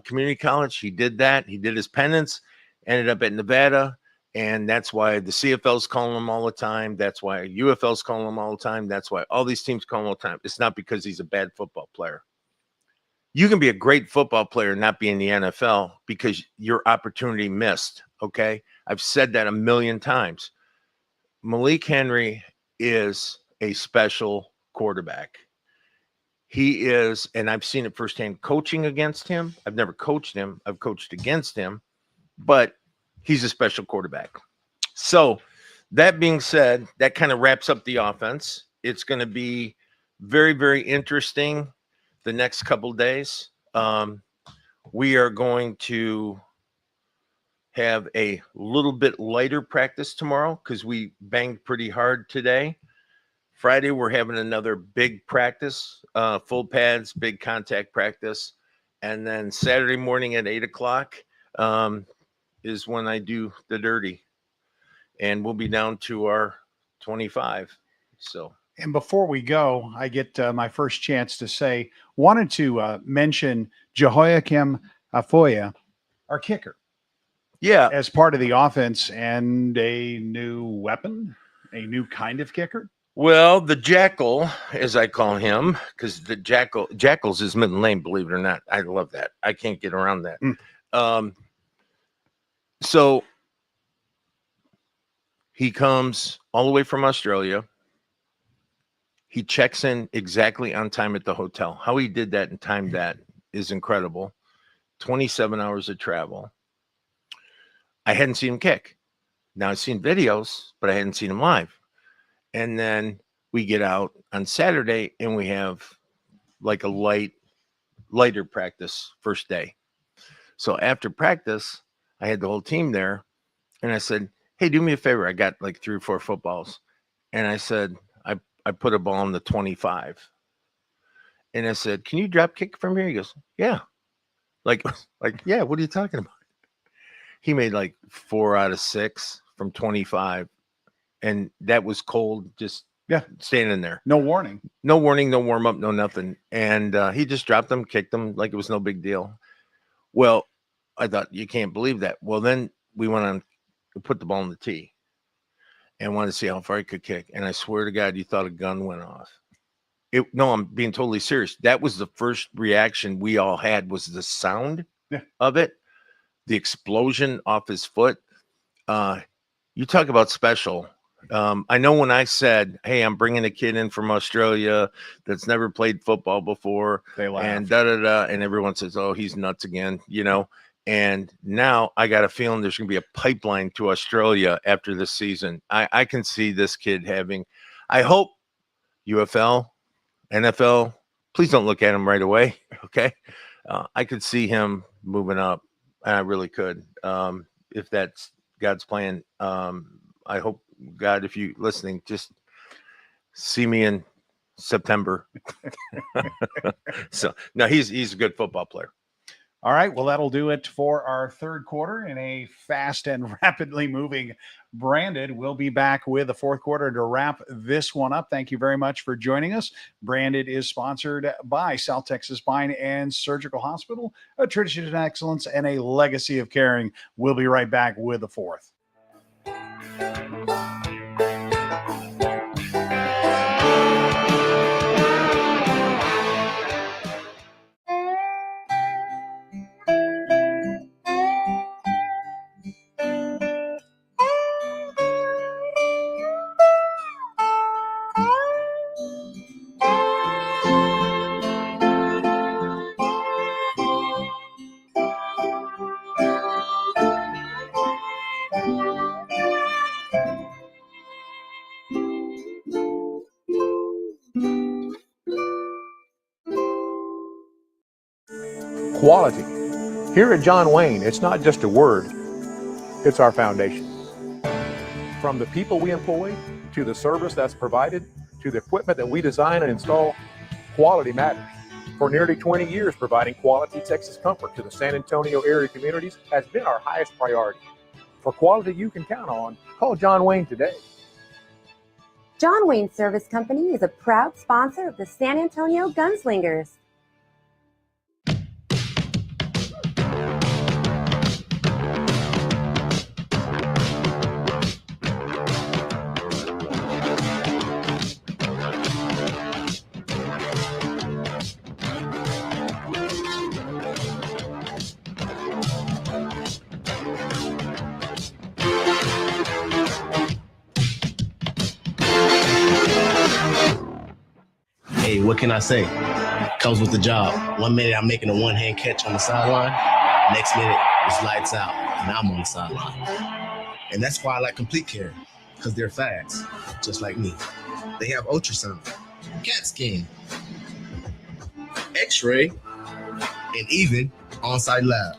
Community College. He did that. He did his penance, ended up at Nevada, and that's why the CFL's calling him all the time. That's why UFL's calling him all the time. That's why all these teams call him all the time. It's not because he's a bad football player. You can be a great football player and not be in the NFL because your opportunity missed, okay? I've said that a million times. Malik Henry is a special quarterback. He is, and I've seen it firsthand coaching against him. I've never coached him. I've coached against him, but he's a special quarterback. So that being said, that kind of wraps up the offense. It's going to be very, very interesting the next couple of days. We are going to have a little bit lighter practice tomorrow because we banged pretty hard today. Friday, we're having another big practice, full pads, big contact practice. And then Saturday morning at 8 o'clock is when I do the dirty. And we'll be down to our 25. So. And before we go, I get my first chance to say, wanted to mention Jehoiakim Afoya, our kicker. Yeah. As part of the offense and a new weapon, a new kind of kicker. Well, the Jackal, as I call him, because the Jackal's his middle name, believe it or not. I love that. I can't get around that. So he comes all the way from Australia. He checks in exactly on time at the hotel. How he did that and timed that is incredible. 27 hours of travel. I hadn't seen him kick. Now I've seen videos, but I hadn't seen him live. And then we get out on Saturday and we have like a lighter practice first day. So after practice, I had the whole team there and I said, hey, do me a favor. I got like 3 or 4 footballs. And I said, I put a ball in the 25. And I said, can you drop kick from here? He goes, yeah. Like, yeah, what are you talking about? He made like 4 out of 6 from 25. And that was cold, just standing there. No warning. No warning, no warm up, no nothing. And he just dropped them, kicked them like it was no big deal. Well, I thought, you can't believe that. Well, then we went on to put the ball in the tee and wanted to see how far he could kick. And I swear to God, you thought a gun went off. No, I'm being totally serious. That was the first reaction we all had was the sound of it, the explosion off his foot. You talk about special. I know when I said, hey, I'm bringing a kid in from Australia that's never played football before, they laugh. and da-da-da, and everyone says, oh, he's nuts again, you know. And now I got a feeling there's going to be a pipeline to Australia after this season. I can see this kid having, I hope UFL, NFL, please don't look at him right away. Okay. I could see him moving up, and I really could. If that's God's plan. I hope, God, if you listening, just see me in September. So no, he's a good football player. All right, well, that'll do it for our third quarter in a fast and rapidly moving Branded. We'll be back with the fourth quarter to wrap this one up. Thank you very much for joining us. Branded is sponsored by South Texas Spine and Surgical Hospital, a tradition of excellence and a legacy of caring. We'll be right back with the fourth. Quality. Here at John Wayne, it's not just a word, it's our foundation. From the people we employ, to the service that's provided, to the equipment that we design and install, quality matters. For nearly 20 years, providing quality Texas comfort to the San Antonio area communities has been our highest priority. For quality you can count on, call John Wayne today. John Wayne Service Company is a proud sponsor of the San Antonio Gunslingers. Hey, what can I say? Comes with the job. 1 minute I'm making a one-hand catch on the sideline. Next minute it's lights out and I'm on the sideline. And that's why I like Complete Care, because they're fast, just like me. They have ultrasound, CAT scan, X-ray, and even on-site lab.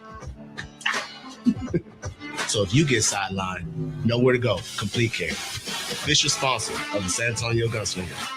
So if you get sidelined, know where to go. Complete Care, official sponsor of the San Antonio Gunslingers.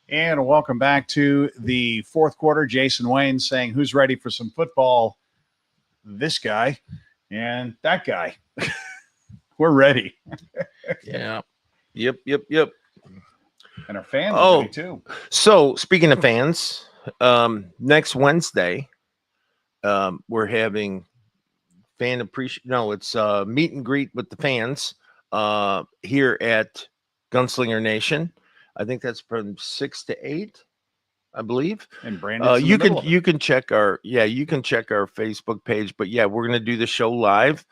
And welcome back to the fourth quarter. Jason Wayne saying, who's ready for some football? This guy and that guy. We're ready. Yeah. Yep. And our fans are ready too. So speaking of fans, next Wednesday, we're having fan appreciation. No, it's meet and greet with the fans here at Gunslinger Nation. I think that's from 6 to 8, I believe. And Brandon, you can check our Facebook page. But yeah, we're gonna do the show live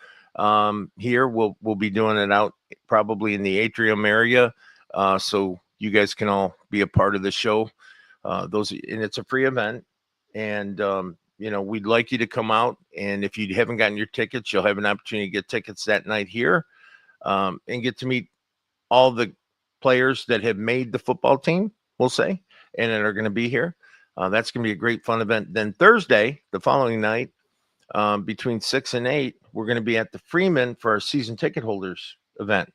here. We'll be doing it out probably in the atrium area, so you guys can all be a part of the show. And it's a free event, and we'd like you to come out. And if you haven't gotten your tickets, you'll have an opportunity to get tickets that night here, and get to meet all the players that have made the football team, we'll say, and that are going to be here. That's going to be a great fun event. Then Thursday, the following night, between 6 and 8, we're going to be at the Freeman for our season ticket holders event.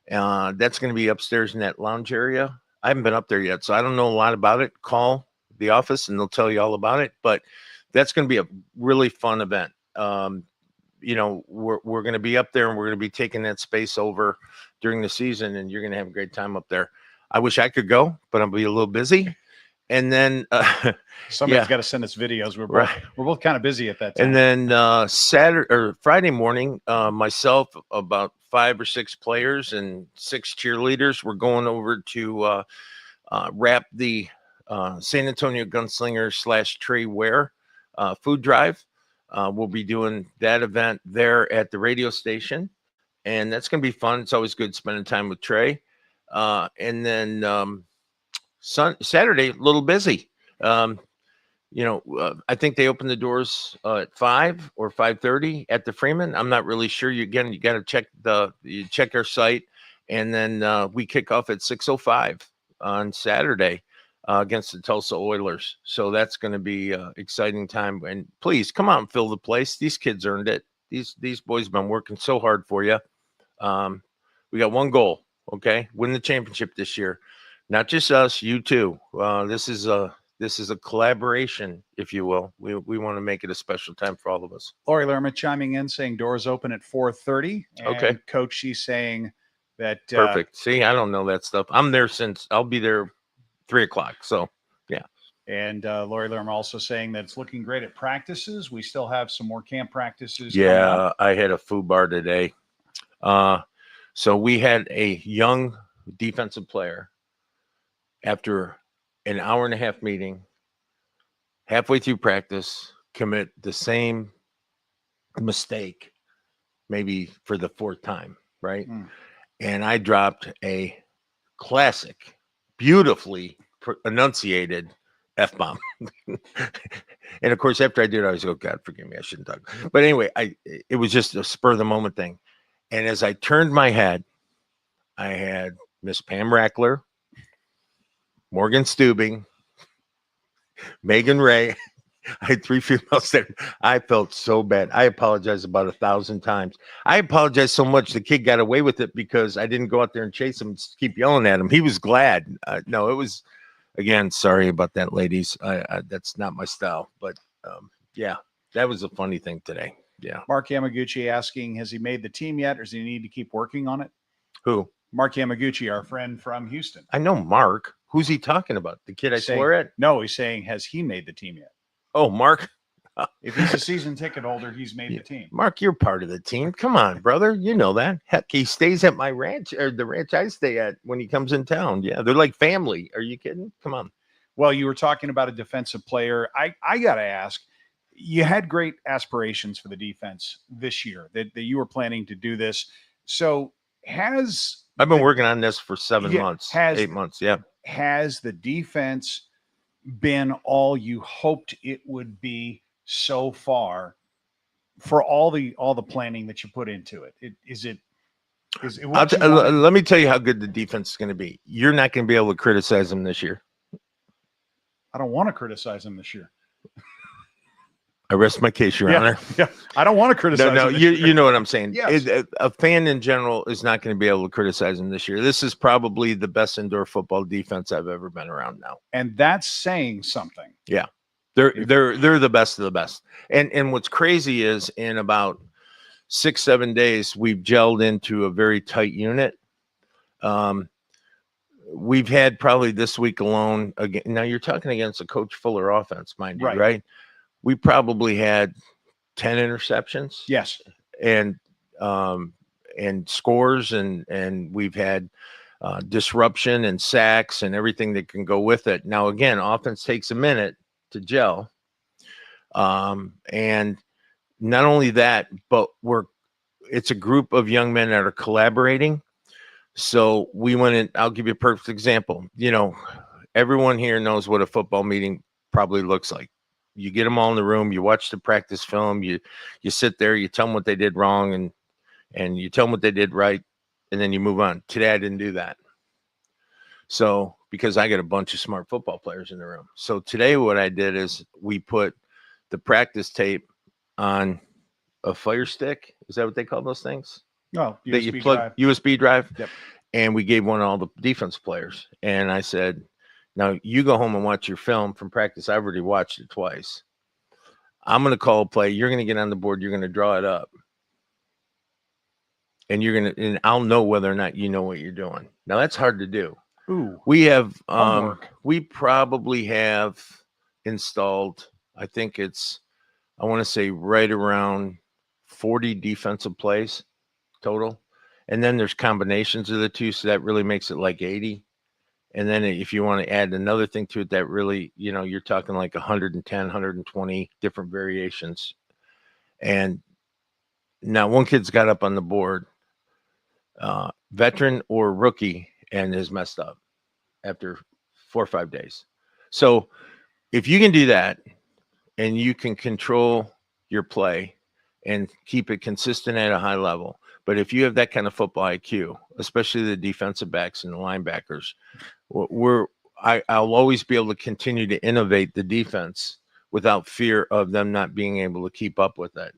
That's going to be upstairs in that lounge area. I haven't been up there yet, so I don't know a lot about it. Call the office and they'll tell you all about it. But that's going to be a really fun event. You know, we're going to be up there and we're going to be taking that space over during the season, and you're going to have a great time up there. I wish I could go, but I'll be a little busy. And then somebody's got to send us videos. We're both kind of busy at that time. And then Saturday or Friday morning, myself, about 5 or 6 players and 6 cheerleaders, we're going over to wrap the San Antonio Gunslinger / Trey Ware food drive. We'll be doing that event there at the radio station, and that's going to be fun. It's always good spending time with Trey. And then Saturday, a little busy. You know, I think they open the doors at 5 or 5:30 at the Freeman. I'm not really sure. You got to check our site, and then we kick off at 6:05 on Saturday against the Tulsa Oilers. So that's going to be an exciting time. And please come out and fill the place. These kids earned it. These boys have been working so hard for you. We got one goal, okay? Win the championship this year. Not just us, you too. This is a collaboration, if you will. We want to make it a special time for all of us. Lori Lerma chiming in saying doors open at 4:30. Okay. Coach, she's saying that perfect. See, I don't know that stuff. I'll be there 3 o'clock. So yeah. And Lori Lerma also saying that it's looking great at practices. We still have some more camp practices. Yeah, I had a food bar today. So we had a young defensive player after an hour and a half meeting, halfway through practice, commit the same mistake, maybe for the 4th time, right? And I dropped a classic, beautifully enunciated F-bomb. And of course, after I did, I was, oh God, forgive me, I shouldn't talk. But anyway, it was just a spur of the moment thing. And as I turned my head, I had Miss Pam Rackler, Morgan Stubing, Megan Ray. I had 3 females there. I felt so bad. I apologized about 1,000 times. I apologized so much the kid got away with it because I didn't go out there and chase him and keep yelling at him. He was glad. No, it was, again, sorry about that, ladies. That's not my style. But yeah, that was a funny thing today. Yeah. Mark Yamaguchi asking, has he made the team yet, or does he need to keep working on it? Who? Mark Yamaguchi, our friend from Houston. I know Mark. Who's he talking about? The kid I swore at? No, he's saying, has he made the team yet? Oh, Mark. If he's a season ticket holder, he's made the team. Mark, you're part of the team. Come on, brother. You know that. Heck, he stays at my ranch, or the ranch I stay at when he comes in town. Yeah, they're like family. Are you kidding? Come on. Well, you were talking about a defensive player. I got to ask, you had great aspirations for the defense this year, that you were planning to do this. So I've been working on this for 7 months, 8 months. Yeah. Has the defense been all you hoped it would be so far for all the planning that you put into it? Let me tell you how good the defense is going to be. You're not going to be able to criticize them this year. I don't want to criticize them this year. I rest my case, Your Honor. Yeah, I don't want to criticize. No, you know what I'm saying. Yes. A fan in general is not going to be able to criticize him this year. This is probably the best indoor football defense I've ever been around now, and that's saying something. Yeah, they're the best of the best. And what's crazy is in about 6-7 days we've gelled into a very tight unit. We've had probably this week alone. Again, now you're talking against a Coach Fuller offense, mind you, right? We probably had 10 interceptions. Yes. And scores, and we've had disruption and sacks and everything that can go with it. Now, again, offense takes a minute to gel. And not only that, but it's a group of young men that are collaborating. So we went in, I'll give you a perfect example. You know, everyone here knows what a football meeting probably looks like. You get them all in the room, you watch the practice film, you sit there, you tell them what they did wrong, and you tell them what they did right, and then you move on. Today, I didn't do that. So, because I got a bunch of smart football players in the room. So today what I did is we put the practice tape on a Fire Stick. Is that what they call those things? No, that you plug drive. USB drive. Yep. and we gave one to all the defense players. And I said, now you go home and watch your film from practice. I've already watched it twice. I'm going to call a play. You're going to get on the board. You're going to draw it up. And and I'll know whether or not you know what you're doing. Now that's hard to do. Ooh. We have, Homework. we probably have installed, I think I want to say right around 40 defensive plays total. And then there's combinations of the two. So that really makes it like 80. And then if you want to add another thing to it, that really, you're talking like 110, 120 different variations. And now one kid's got up on the board, veteran or rookie, and is messed up after 4 or 5 days. So if you can do that and you can control your play and keep it consistent at a high level, but if you have that kind of football IQ, especially the defensive backs and the linebackers, I'll always be able to continue to innovate the defense without fear of them not being able to keep up with it.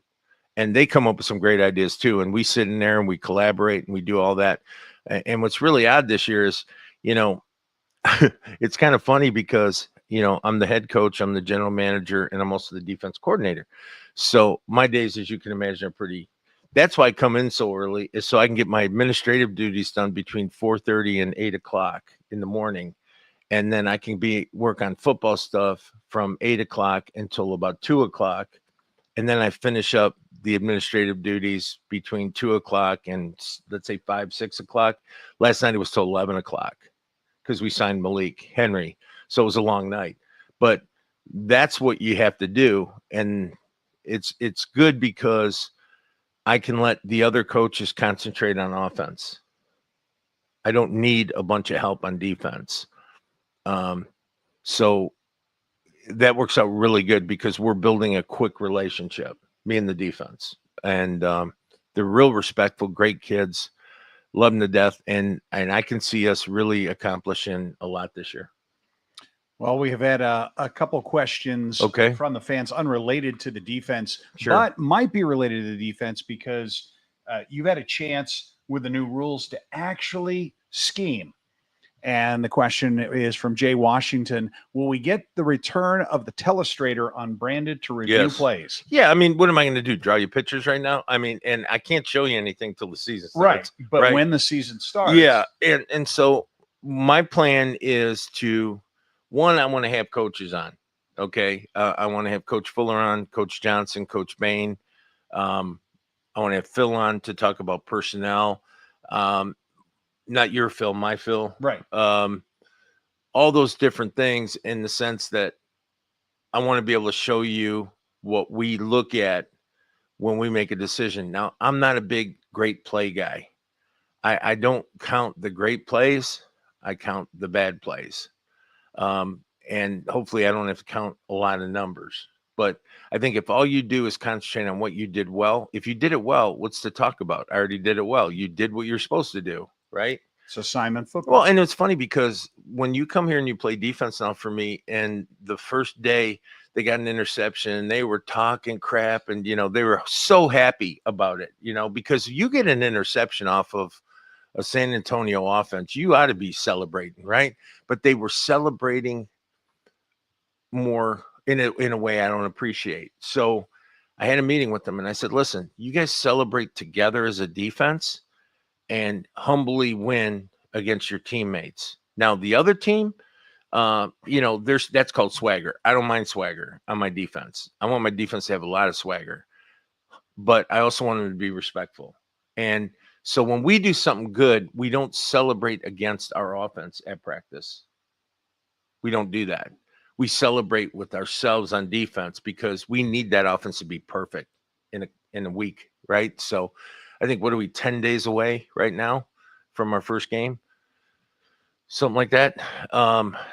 And they come up with some great ideas too. And we sit in there and we collaborate and we do all that. And what's really odd this year is, it's kind of funny because, I'm the head coach, I'm the general manager, and I'm also the defense coordinator. So my days, as you can imagine, are that's why I come in so early, is so I can get my administrative duties done between 4:30 and 8 o'clock in the morning. And then I can work on football stuff from 8 o'clock until about 2 o'clock. And then I finish up the administrative duties between 2 o'clock and let's say 5, 6 o'clock. Last night it was till 11 o'clock because we signed Malik Henry. So it was a long night, but that's what you have to do. And it's good because I can let the other coaches concentrate on offense. I don't need a bunch of help on defense. So that works out really good because we're building a quick relationship, me and the defense. And they're real respectful, great kids, love them to death. And I can see us really accomplishing a lot this year. Well, we have had a couple questions from the fans unrelated to the defense, but might be related to the defense because you've had a chance with the new rules to actually scheme. And the question is from Jay Washington. Will we get the return of the telestrator unbranded to review plays? Yeah. I mean, what am I going to do? Draw you pictures right now? I mean, and I can't show you anything till the season starts. Right. But when the season starts. Yeah. And so my plan is one, I want to have coaches on. Okay. I want to have Coach Fuller on, Coach Johnson, Coach Bain. I want to have Phil on to talk about personnel. Not your Phil, my Phil. Right. All those different things in the sense that I want to be able to show you what we look at when we make a decision. Now, I'm not a big great play guy. I don't count the great plays. I count the bad plays. And hopefully I don't have to count a lot of numbers. But I think if all you do is concentrate on what you did well, if you did it well, what's to talk about? I already did it well. You did what you're supposed to do, right? It's assignment football. Well, and it's funny because when you come here and you play defense now for me, and the first day they got an interception and they were talking crap and, they were so happy about it, because you get an interception off of a San Antonio offense, you ought to be celebrating, right? But they were celebrating more in a way I don't appreciate. So I had a meeting with them and I said, listen, you guys celebrate together as a defense and humbly win against your teammates. Now, the other team, that's called swagger. I don't mind swagger on my defense. I want my defense to have a lot of swagger, but I also want them to be respectful. And so when we do something good, we don't celebrate against our offense at practice. We don't do that. We celebrate with ourselves on defense because we need that offense to be perfect in a week, right? So I think, what are we, 10 days away right now from our first game? Something like that.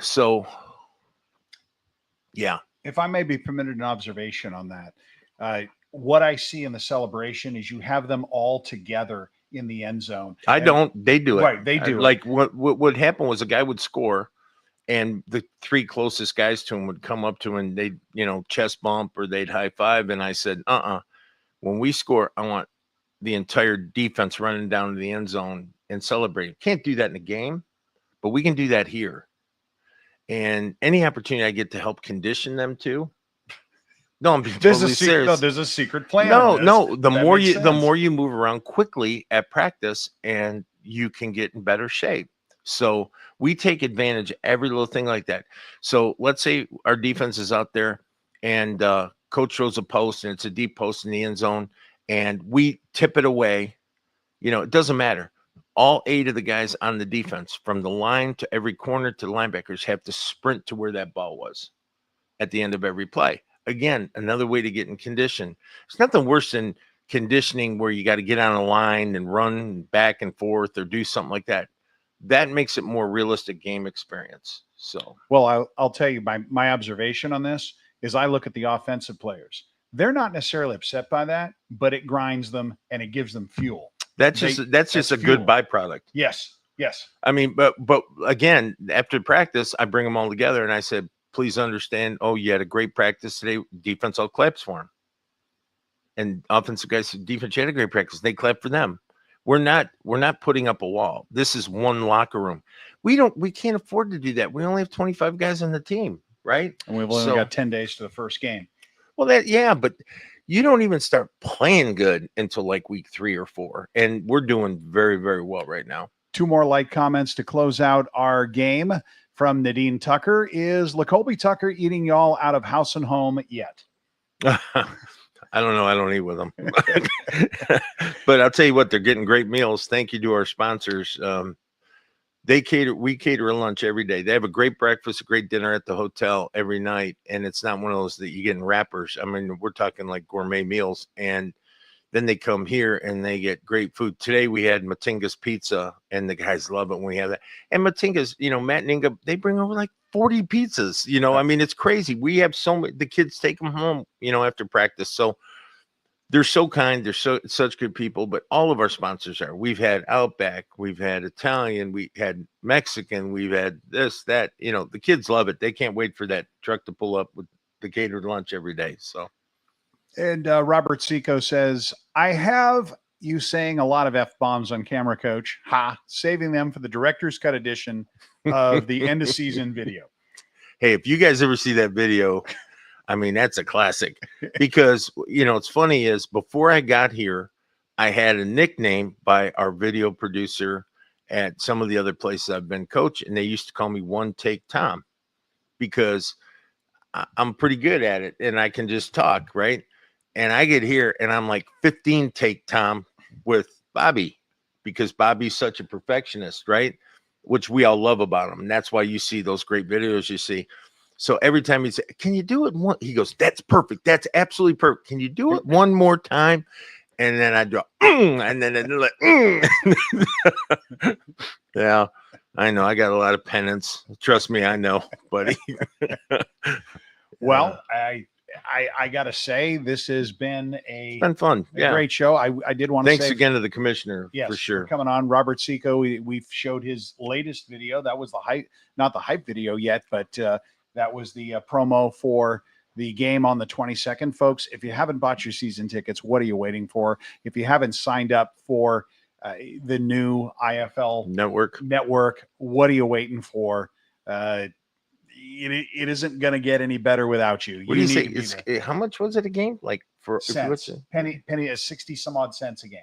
So, yeah. If I may be permitted an observation on that, what I see in the celebration is you have them all together in the end zone. They do it. Right, they do. Like what happened was a guy would score and the three closest guys to him would come up to him and they'd, chest bump or they'd high five. And I said, when we score, I want the entire defense running down to the end zone and celebrating. Can't do that in a game, but we can do that here. And any opportunity I get to help condition them to, no, I'm being totally serious. No, there's a secret plan. No. The more sense. you move around quickly at practice, and you can get in better shape. So we take advantage of every little thing like that. So let's say our defense is out there, and coach throws a post, and it's a deep post in the end zone, and we tip it away. It doesn't matter. All 8 of the guys on the defense, from the line to every corner to the linebackers, have to sprint to where that ball was at the end of every play. Again, another way to get in condition. It's nothing worse than conditioning where you got to get on a line and run back and forth or do something like that. That makes it more realistic game experience. So, well, I'll tell you, my observation on this is I look at the offensive players. They're not necessarily upset by that, but it grinds them and it gives them fuel. That's just a fuel. good byproduct. Yes. I mean, but again, after practice, I bring them all together and I said, please understand, you had a great practice today. Defense all claps for him. And offensive guys, defense, you had a great practice. They clap for them. We're not putting up a wall. This is one locker room. We can't afford to do that. We only have 25 guys on the team, right? And we've only got 10 days to the first game. Well, but you don't even start playing good until like week 3 or 4. And we're doing very, very well right now. 2 more light comments to close out our game from Nadine Tucker. Is LaColby Tucker eating y'all out of house and home yet? I don't know. I don't eat with them. But I'll tell you what, they're getting great meals. Thank you to our sponsors. We cater a lunch every day. They have a great breakfast, a great dinner at the hotel every night. And it's not one of those that you get in wrappers. I mean, we're talking like gourmet meals. And then they come here and they get great food. Today we had Matinga's pizza, and the guys love it when we have that. And Matinga's, Matt and Inga, they bring over like 40 pizzas. I mean, it's crazy. We have so many. The kids take them home, after practice. So they're so kind. They're such good people. But all of our sponsors are. We've had Outback, we've had Italian, we had Mexican, we've had this, that. The kids love it. They can't wait for that truck to pull up with the catered lunch every day. So. And Robert Seco says, I have you saying a lot of F-bombs on camera, Coach. Saving them for the director's cut edition of the end of season video. Hey, if you guys ever see that video, I mean, that's a classic. Because, it's funny is before I got here, I had a nickname by our video producer at some of the other places I've been coach, and they used to call me One Take Tom because I'm pretty good at it and I can just talk, right? And I get here and I'm like 15 take Tom with Bobby because Bobby's such a perfectionist, right? Which we all love about him. And that's why you see those great videos you see. So every time he says, can you do it one? He goes, that's perfect. That's absolutely perfect. Can you do it one more time? And then I do, and then they're like, Yeah, I know. I got a lot of penance. Trust me, I know, buddy. Well, I got to say, this has been it's been fun. Great show. I did want to Thanks say again to the commissioner, yes, for sure. For coming on. Robert Seco, we've showed his latest video. That was the hype, not the hype video yet, but that was the promo for the game on the 22nd. Folks, if you haven't bought your season tickets, what are you waiting for? If you haven't signed up for the new IFL network, what are you waiting for? It isn't going to get any better without you. What do you say? How much was it a game? Like for cents. Penny is 60 some odd cents a game.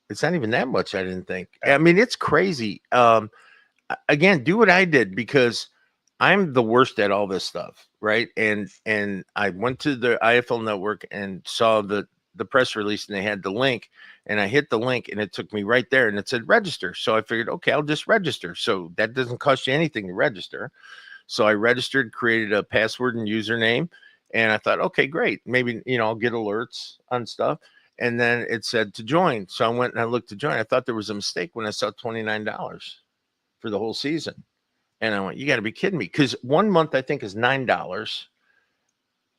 It's not even that much, I didn't think. I mean, it's crazy. Again, do what I did because I'm the worst at all this stuff, right? And I went to the IFL network and saw the press release, and they had the link, and I hit the link, and it took me right there, and it said register. So I figured, okay, I'll just register. So that doesn't cost you anything to register. So I registered, created a password and username, and I thought, okay, great. Maybe, I'll get alerts on stuff. And then it said to join. So I went and I looked to join. I thought there was a mistake when I saw $29 for the whole season. And I went, you got to be kidding me. Because 1 month, I think, is $9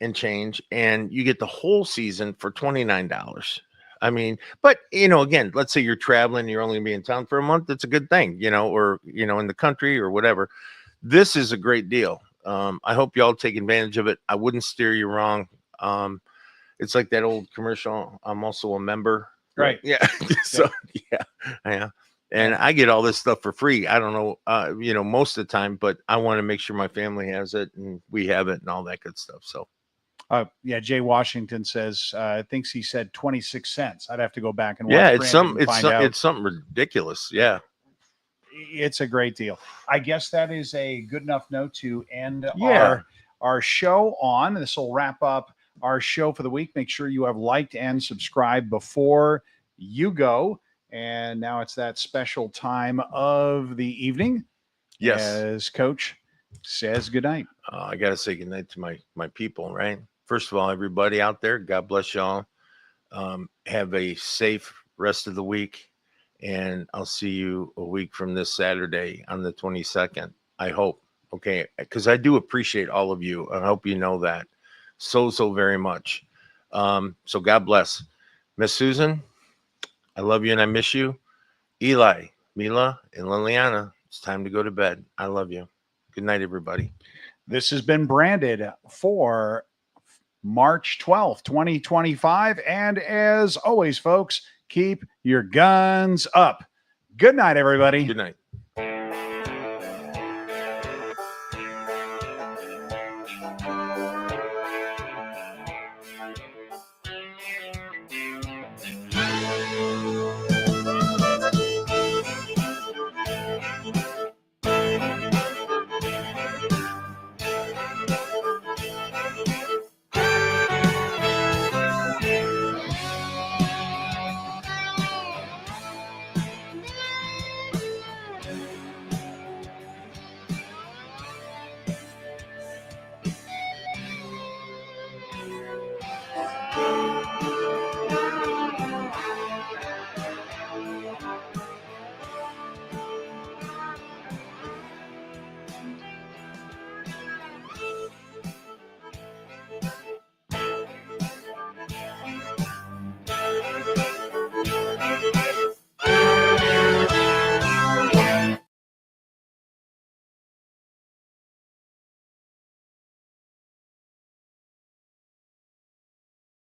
and change. And you get the whole season for $29. I mean, but, again, let's say you're traveling, you're only going to be in town for a month. That's a good thing, or, in the country or whatever. This is a great deal. I hope y'all take advantage of it. I wouldn't steer you wrong. It's like that old commercial. I'm also a member. Right. Yeah. So, yeah. And I get all this stuff for free. I don't know, you know, most of the time, but I want to make sure my family has it and we have it and all that good stuff. So, yeah, Jay Washington says thinks he said 26 cents. I'd have to go back and watch. yeah, it's something ridiculous. Yeah, it's a great deal. I guess that is a good enough note to end Yeah. our show on. This will wrap up our show for the week. Make sure you have liked and subscribed before you go. And now it's that special time of the evening. Yes. As Coach says goodnight. I got to say goodnight to my people, right? First of all, everybody out there, God bless y'all. Have a safe rest of the week. And I'll see you a week from this Saturday on the 22nd. I hope. Okay. Because I do appreciate all of you. I hope you know that so very much. So God bless. Miss Susan, I love you and I miss you. Eli, Mila, and Liliana, it's time to go to bed. I love you. Good night, everybody. This has been branded for March 12th, 2025. And as always, folks, keep your guns up. Good night, everybody. Good night.